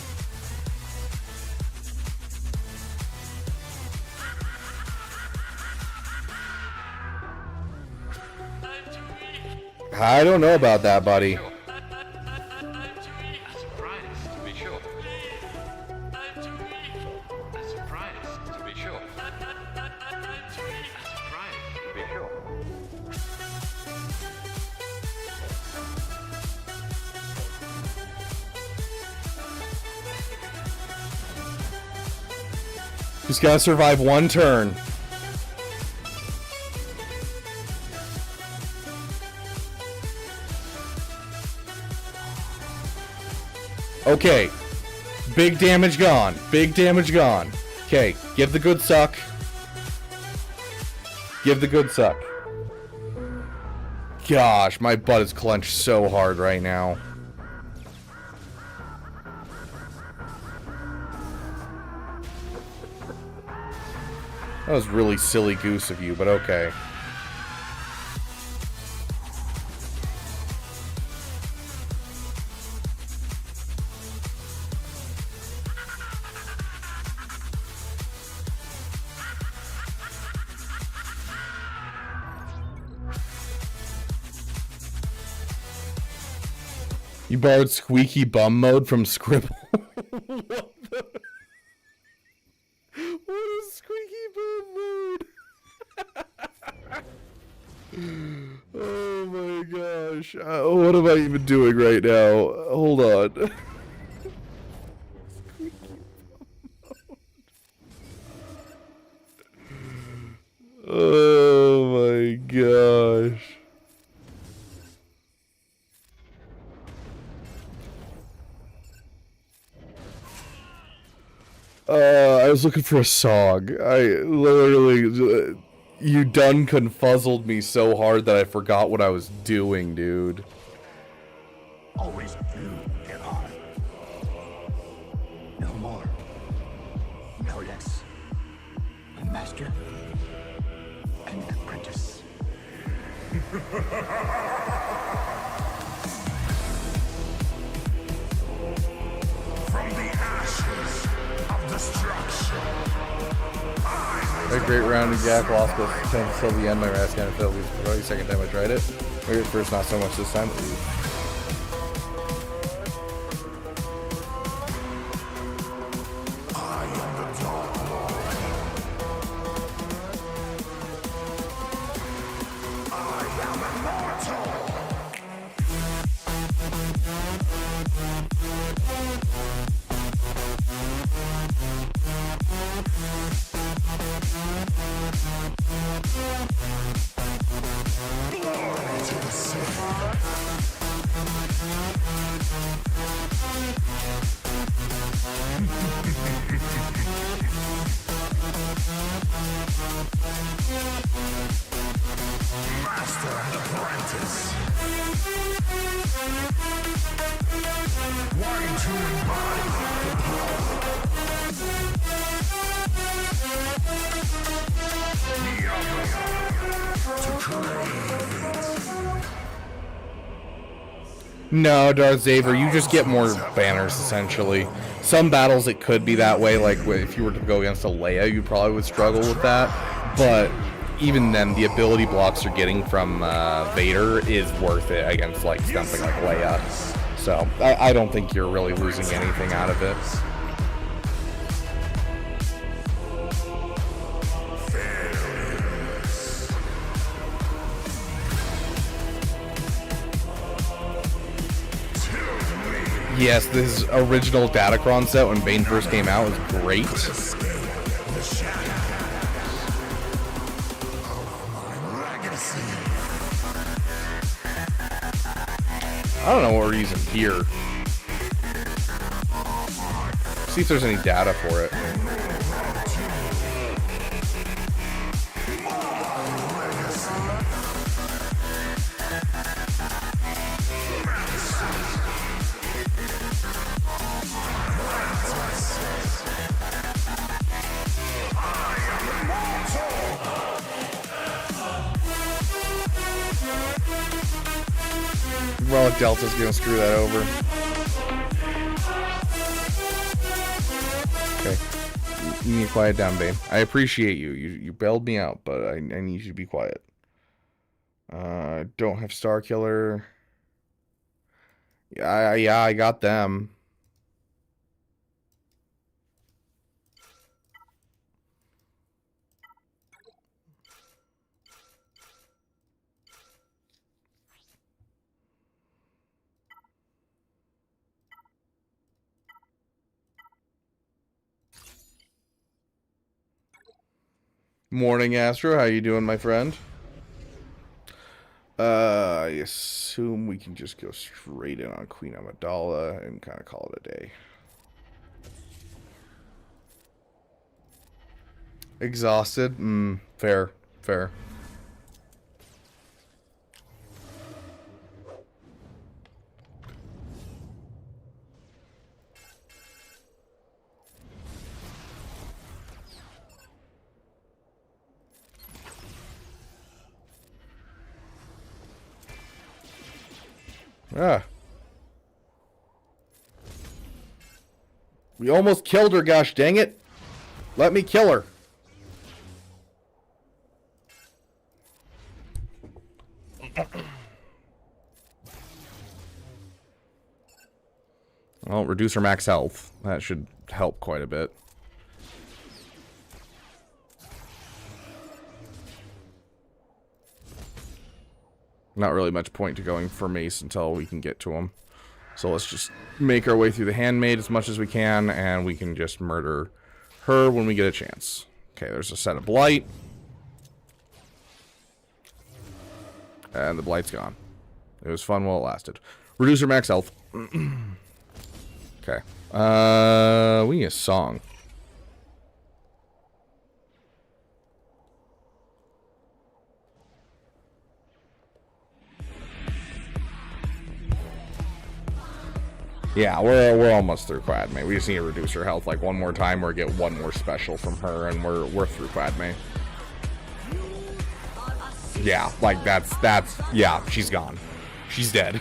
I don't know about that, buddy. Just gotta survive one turn. Okay. Big damage gone. Big damage gone. Okay, give the good suck. Give the good suck. Gosh, my butt is clenched so hard right now. That was really silly goose of you, but okay. You borrowed squeaky bum mode from Scribble. What the? What is squeaky bum mode? Oh my gosh. What am I even doing right now? Hold on. Oh my gosh. I was looking for a song. I literally... you done confuzzled me so hard that I forgot what I was doing, dude. Always do get hard. No more. No less. A master and an apprentice. From the ashes of destruction. A great round of GAC lost with 10 until the end. My Ras kind of felt the second time I tried it. Maybe at first not so much this time. I am the Dark Lord. I am immortal. Glory to the Sith. Master and apprentice. One to embody the power. The other to create. No, Darth Xavier, you just get more banners, essentially. Some battles it could be that way, like if you were to go against a Leia, you probably would struggle with that. But even then, the ability blocks you're getting from Vader is worth it against like something like Leia. So I don't think you're really losing anything out of it. Yes, this original Datacron set when Bane first came out was great. I don't know what we're using here. See if there's any data for it. Relic Delta's gonna screw that over. Okay. You need to quiet down, Bane. I appreciate you. You bailed me out, but I need you to be quiet. Don't have Star Killer. Yeah, I got them. Morning, Astro. How you doing, my friend? I assume we can just go straight in on Queen Amidala and kind of call it a day. Exhausted? Fair. Fair. Ah. We almost killed her, gosh dang it. Let me kill her. Well, reduce her max health. That should help quite a bit. Not really much point to going for Mace until we can get to him. So let's just make our way through the Handmaid as much as we can, and we can just murder her when we get a chance. Okay, there's a set of Blight. And the Blight's gone. It was fun while it lasted. Reduce her max health. Okay. We need a song. Yeah, we're almost through Quadme. We just need to reduce her health like one more time or get one more special from her, and we're through Quadme. Yeah, like that's yeah, she's gone. She's dead.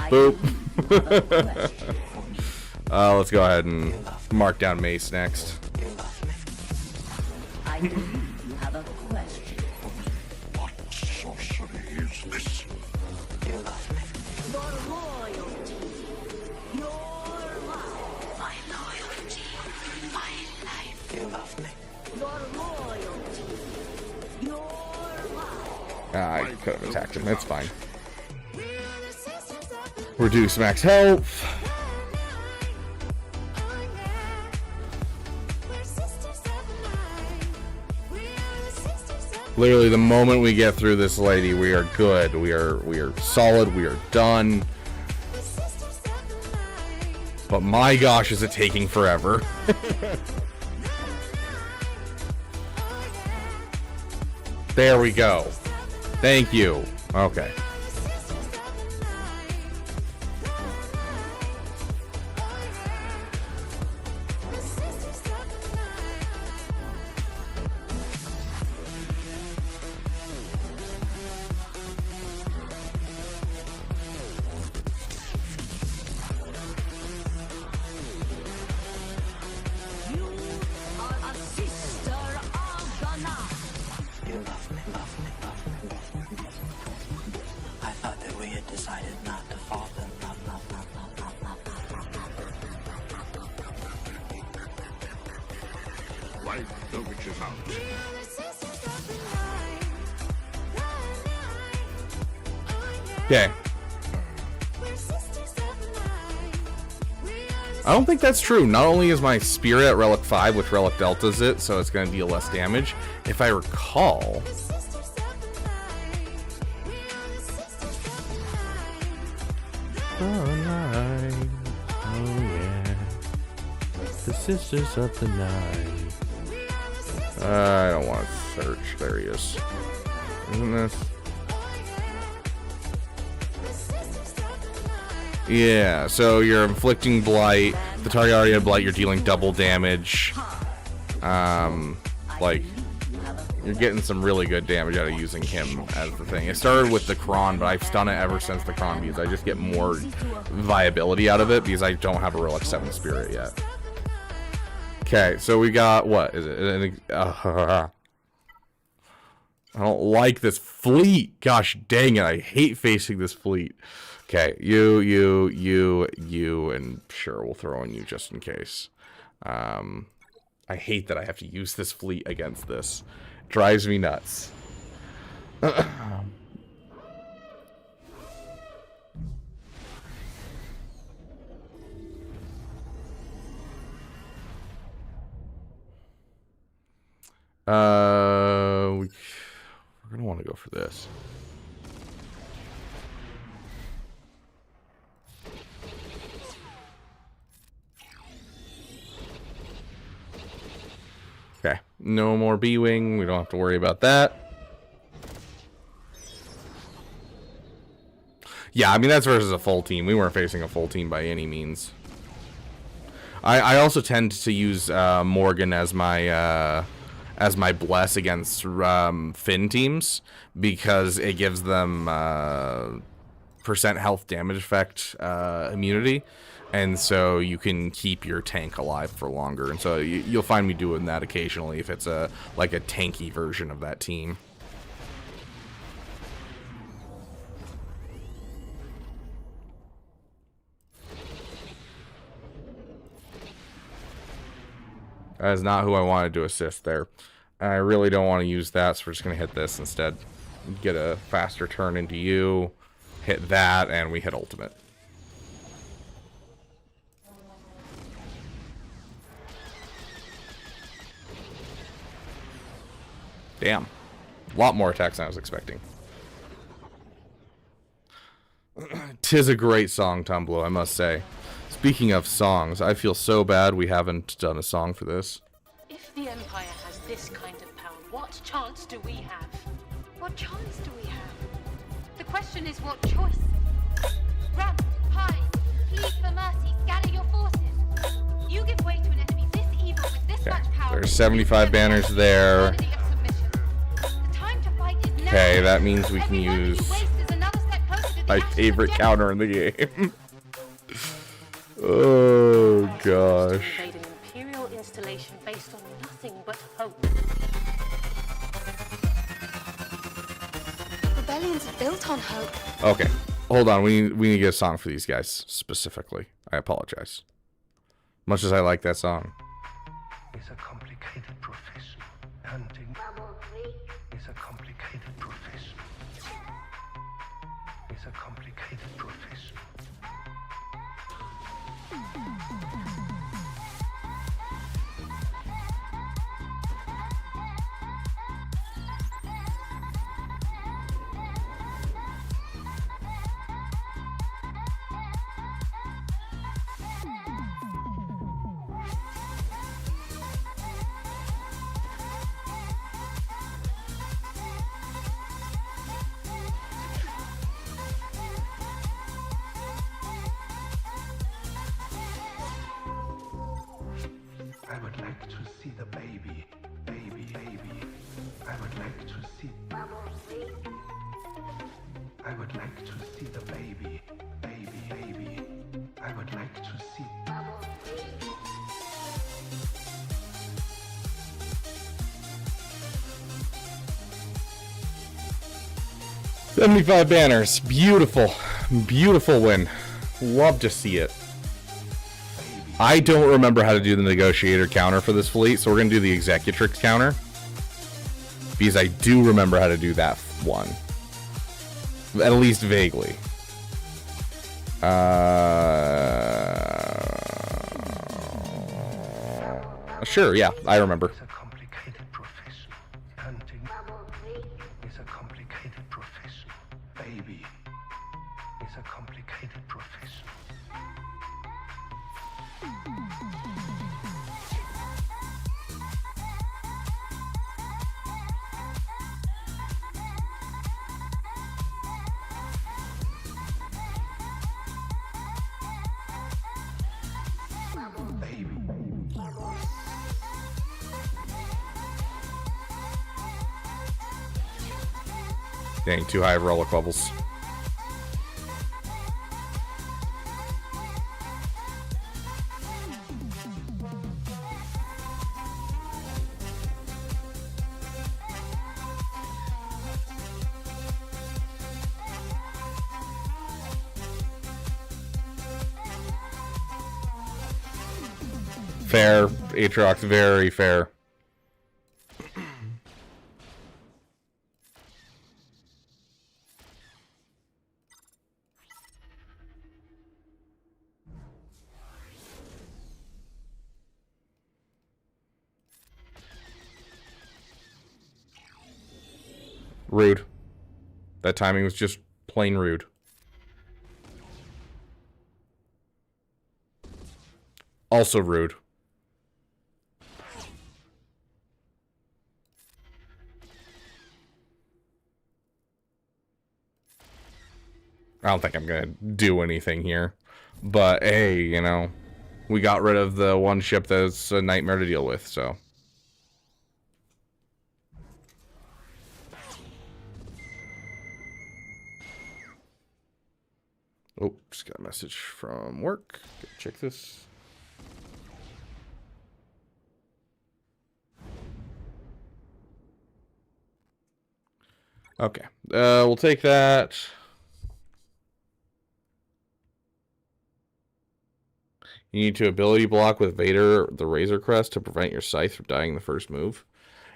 Boop. Let's go ahead and mark down Mace next. I believe you have a question. What sorcery is this? Your loyalty. Your life. My loyalty. My life. You love me. Your loyalty. Your life. I could have attacked him. It's fine. Reduce max health. Literally, the moment we get through this lady, we are good. We are solid. We are done. But my gosh, is it taking forever? There we go. Thank you. Okay. Okay. I don't think that's true. Not only is my Spirit at Relic 5, which Relic Delta's it, so it's going to deal less damage. If I recall... Oh, night. Oh, yeah. The Sisters of the Night. I don't want to search. There he is. Isn't this? Yeah, so you're inflicting blight. The target already had blight, you're dealing double damage. Like, you're getting some really good damage out of using him as the thing. It started with the Kron, but I've done it ever since the Kron because I just get more viability out of it because I don't have a Relic 7 Spirit yet. Okay, so we got, what is it? I don't like this fleet. Gosh dang it, I hate facing this fleet. Okay, you, and sure, we'll throw in you just in case. I hate that I have to use this fleet against this. Drives me nuts. want to go for this. Okay, no more B-Wing. We don't have to worry about that. Yeah, I mean, that's versus a full team. We weren't facing a full team by any means. I also tend to use Morgan as my bless against Finn teams because it gives them percent health damage effect immunity, and so you can keep your tank alive for longer. And so you'll find me doing that occasionally if it's like a tanky version of that team. That is not who I wanted to assist there. I really don't want to use that, so we're just going to hit this instead. Get a faster turn into you, hit that, and we hit ultimate. Damn. A lot more attacks than I was expecting. Tis a great song, Tumblo, I must say. Speaking of songs, I feel so bad we haven't done a song for this. If the Empire has this kind of power, what chance do we have? What chance do we have? The question is what choice? Run, hide, plead for mercy, scatter your forces. You give way to an enemy this evil with this much power. There's 75 banners there. Okay, that means we can use my favorite counter in the game. Oh gosh. An imperial installation based on nothing but hope. Rebellions are built on hope. Okay, hold on. We need to get a song for these guys specifically. I apologize. Much as I like that song. It's a complicated profession. Hunting is a complicated profession. It's a complicated profession. I would like to see the baby. I would like to see. I would like to see the baby. I would like to see. 75 banners. Beautiful. Beautiful win. Love to see it. I don't remember how to do the negotiator counter for this fleet, so we're going to do the executrix counter. Because I do remember how to do that one. At least vaguely. Sure, yeah, I remember. It's a complicated profession. Hunting is a complicated profession. Baby is a complicated profession. Dang, too high of relic bubbles. Fair, Aatrox, very fair. Rude. That timing was just plain rude. Also rude. I don't think I'm gonna do anything here. But hey, you know, we got rid of the one ship that's a nightmare to deal with, so. Oh, just got a message from work. Go check this. Okay, we'll take that. You need to ability block with Vader the Razor Crest to prevent your scythe from dying the first move.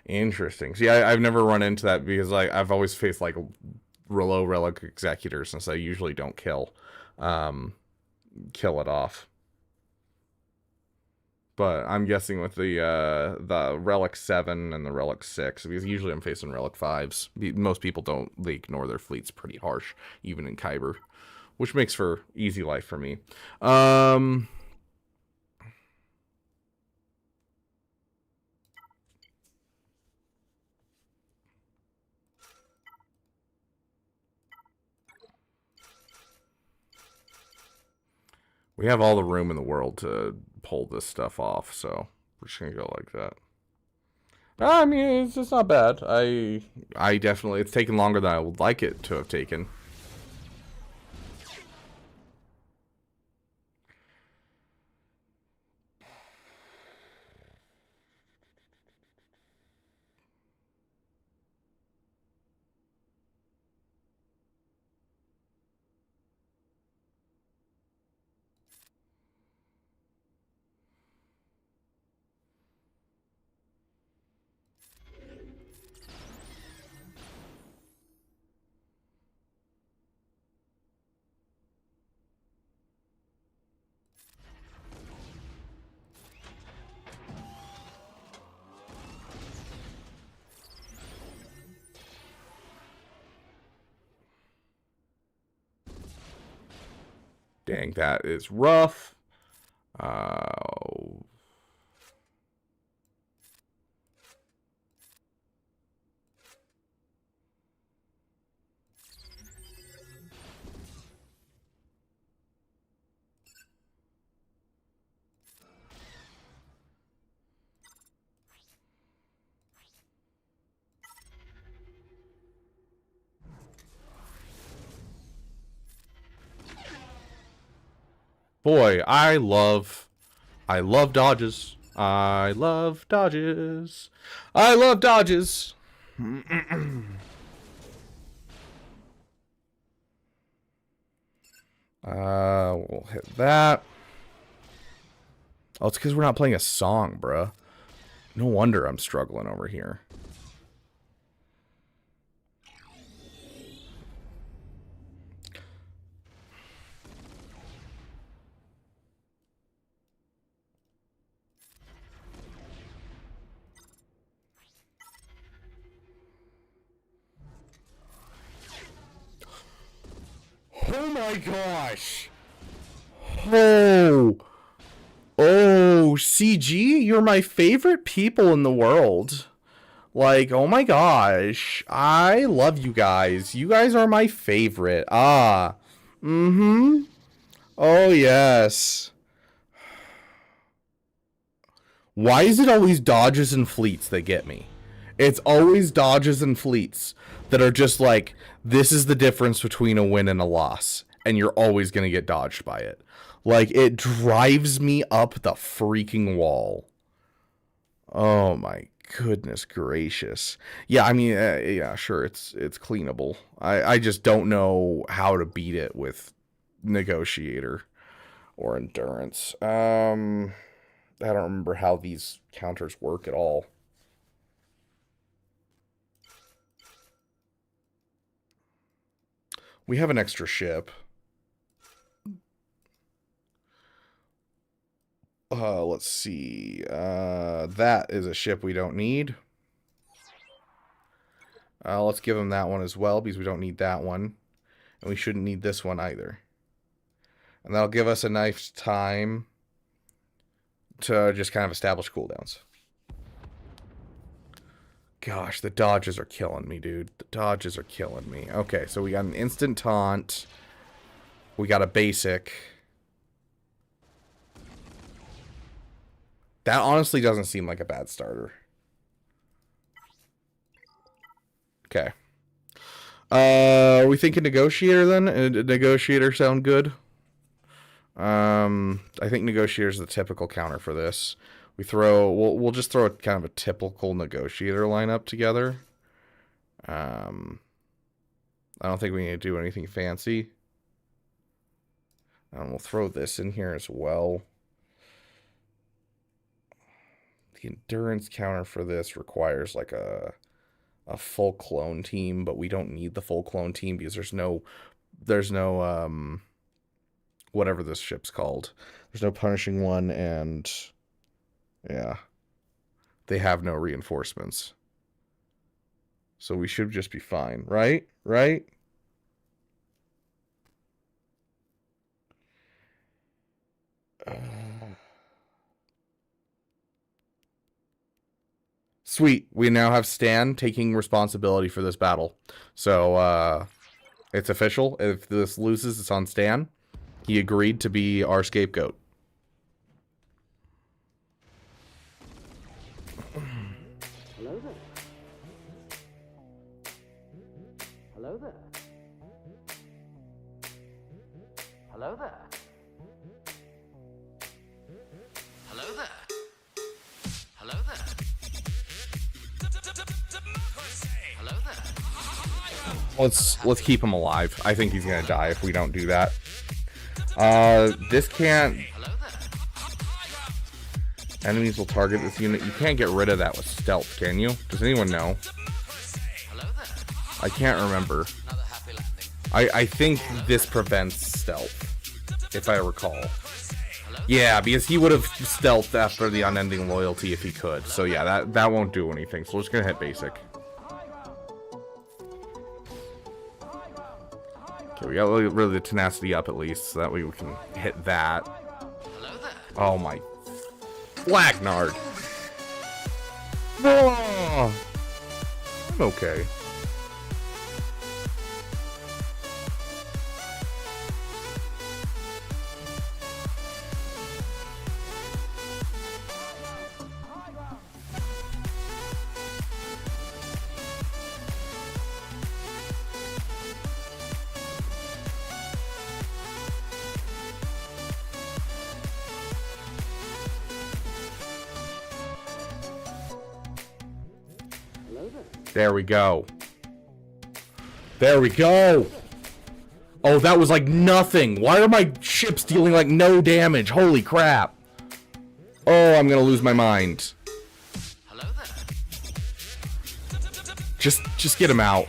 Interesting. See, I've never run into that because I've always faced like low relic executors, since I usually don't kill it off. But I'm guessing with the Relic 7 and the Relic 6, because usually I'm facing Relic 5s. Most people don't, they ignore their fleets pretty harsh, even in Kyber, which makes for easy life for me. We have all the room in the world to pull this stuff off, so we're just gonna go like that. I mean, it's just not bad. I definitely, it's taken longer than I would like it to have taken. Dang, that is rough. Boy, I love dodges. I love dodges. I love dodges. We'll hit that. Oh, it's because we're not playing a song, bruh. No wonder I'm struggling over here. Oh my gosh. Oh. Oh, CG, you're my favorite people in the world. Like, oh my gosh. I love you guys. You guys are my favorite. Ah. Mm-hmm. Oh, yes. Why is it always dodges and fleets that get me? It's always dodges and fleets that are just like, this is the difference between a win and a loss, and you're always going to get dodged by it. Like, it drives me up the freaking wall. Oh my goodness gracious. Yeah, I mean, yeah, sure, it's cleanable. I just don't know how to beat it with Negotiator or Endurance. I don't remember how these counters work at all. We have an extra ship. Let's see. That is a ship we don't need. Let's give him that one as well, because we don't need that one. And we shouldn't need this one either. And that'll give us a nice time to just kind of establish cooldowns. Gosh, the dodges are killing me, dude. The dodges are killing me. Okay, so we got an instant taunt. We got a basic. That honestly doesn't seem like a bad starter. Okay. Are we thinking Negotiator then? Negotiator sound good? I think Negotiator is the typical counter for this. We'll just throw a kind of a typical Negotiator lineup together. I don't think we need to do anything fancy. And we'll throw this in here as well. The endurance counter for this requires like a full clone team, but we don't need the full clone team because there's no whatever this ship's called. There's no punishing one, and yeah, they have no reinforcements. So we should just be fine, right? Right? Sweet. We now have Stan taking responsibility for this battle. So, it's official. If this loses, it's on Stan. He agreed to be our scapegoat. Hello there. Hello there. Hello there. Hello there. Hello there. Hello there. Let's keep him alive. I think he's gonna die if we don't do that. This can't. Enemies will target this unit. You can't get rid of that with stealth, can you? Does anyone know? I can't remember. I think this prevents stealth, if I recall. Yeah, because he would have stealthed after the unending loyalty if he could. So yeah, that won't do anything. So we're just gonna hit basic. Okay, we got really the tenacity up at least, so that way we can hit that. Oh my. Flagnard! Oh, I'm okay. There we go. There we go. Oh, that was like nothing. Why are my ships dealing like no damage? Holy crap. Oh, I'm gonna lose my mind. Just get him out.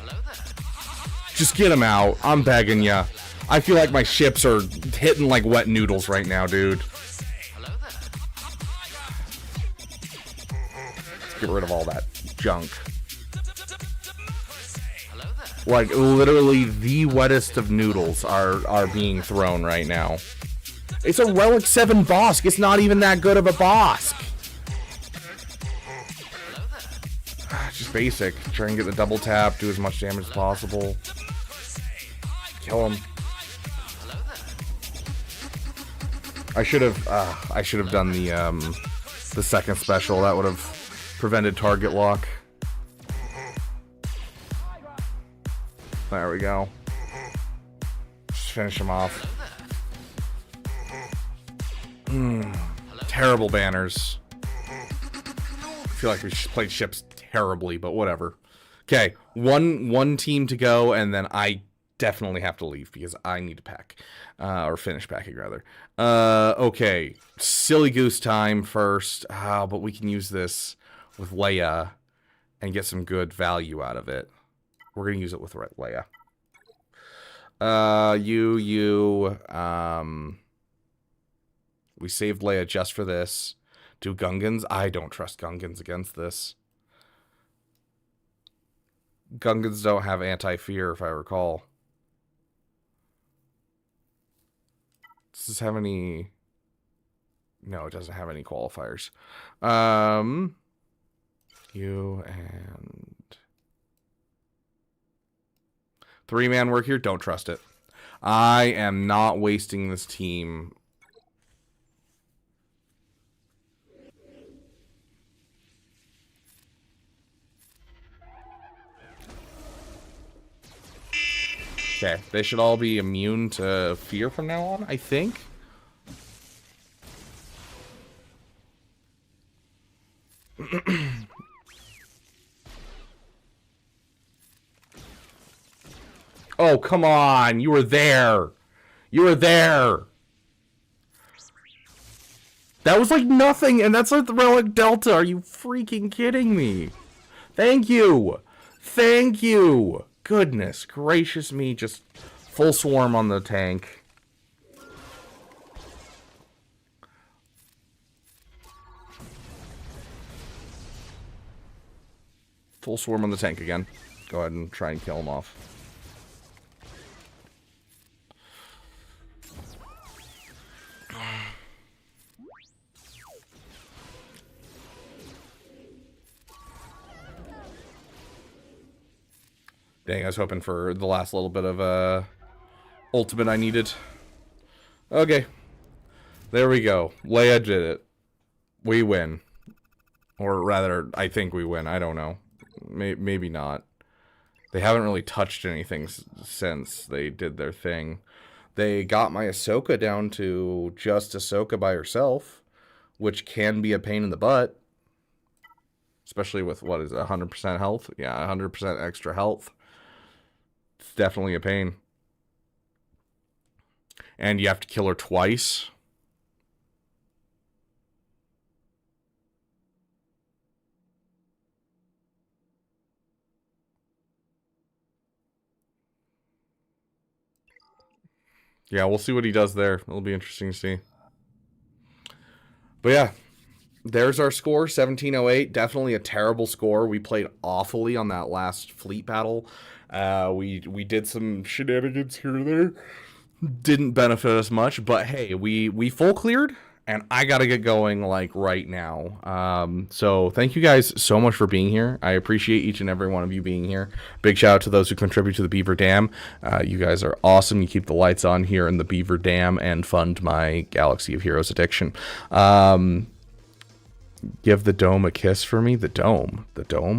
Just get him out. I'm begging ya. I feel like my ships are hitting like wet noodles right now, dude. Let's get rid of all that junk. Like, literally the wettest of noodles are being thrown right now. It's a Relic 7 Bosk. It's not even that good of a Bosk. Just basic. Try and get the double tap, do as much damage as possible. Kill him. I should have done the second special. That would have prevented target lock. There we go. Just finish him off. Terrible banners. I feel like we played ships terribly, but whatever. Okay, one team to go, and then I definitely have to leave because I need to pack. Or finish packing, rather. Okay. Silly goose time first. But we can use this with Leia and get some good value out of it. We're going to use it with Leia. We saved Leia just for this. Do Gungans? I don't trust Gungans against this. Gungans don't have anti-fear, if I recall. Does this have any... No, it doesn't have any qualifiers. You and... 3-man work here? Don't trust it. I am not wasting this team. Okay, they should all be immune to fear from now on, I think. Oh, come on. You were there. You were there. That was like nothing, and that's like the Relic Delta. Are you freaking kidding me? Thank you. Thank you. Goodness gracious me. Just full swarm on the tank. Full swarm on the tank again. Go ahead and try and kill him off. Dang, I was hoping for the last little bit of ultimate I needed. Okay. There we go. Leia did it. We win. Or rather, I think we win. I don't know. Maybe not. They haven't really touched anything since they did their thing. They got my Ahsoka down to just Ahsoka by herself, which can be a pain in the butt. Especially with, what is it, 100% health? Yeah, 100% extra health. It's definitely a pain. And you have to kill her twice. Yeah, we'll see what he does there. It'll be interesting to see. But yeah, there's our score, 1708. Definitely a terrible score. We played awfully on that last fleet battle. We did some shenanigans here and there. Didn't benefit us much, but hey, we full cleared, and I gotta get going like right now. So thank you guys so much for being here. I appreciate each and every one of you being here. Big shout out to those who contribute to the Beaver Dam. You guys are awesome. You keep the lights on here in the Beaver Dam and fund my Galaxy of Heroes addiction. Give the dome a kiss for me. The dome.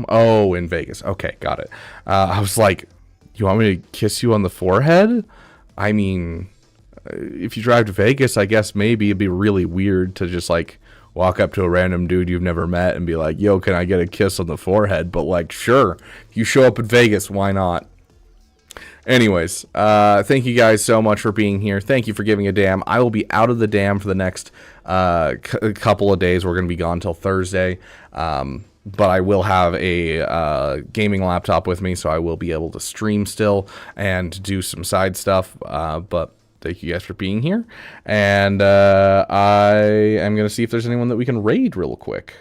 Oh, in Vegas. Okay, got it. I was like, you want me to kiss you on the forehead? I mean, if you drive to Vegas, I guess maybe it'd be really weird to just like walk up to a random dude you've never met and be like, yo, can I get a kiss on the forehead? But like, sure, if you show up in Vegas, why not? Anyways, thank you guys so much for being here. Thank you for giving a damn. I will be out of the dam for the next couple of days. We're going to be gone till Thursday. But I will have a gaming laptop with me, so I will be able to stream still and do some side stuff. But thank you guys for being here. And I am going to see if there's anyone that we can raid real quick.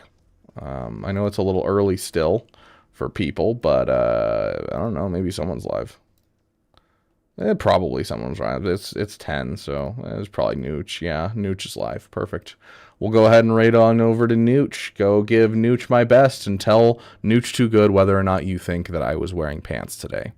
I know it's a little early still for people, but I don't know. Maybe someone's live. Probably someone's live. It's 10, so it's probably Nooch. Yeah, Nooch is live. Perfect. We'll go ahead and raid on over to Nooch. Go give Nooch my best and tell Nooch Too Good whether or not you think that I was wearing pants today.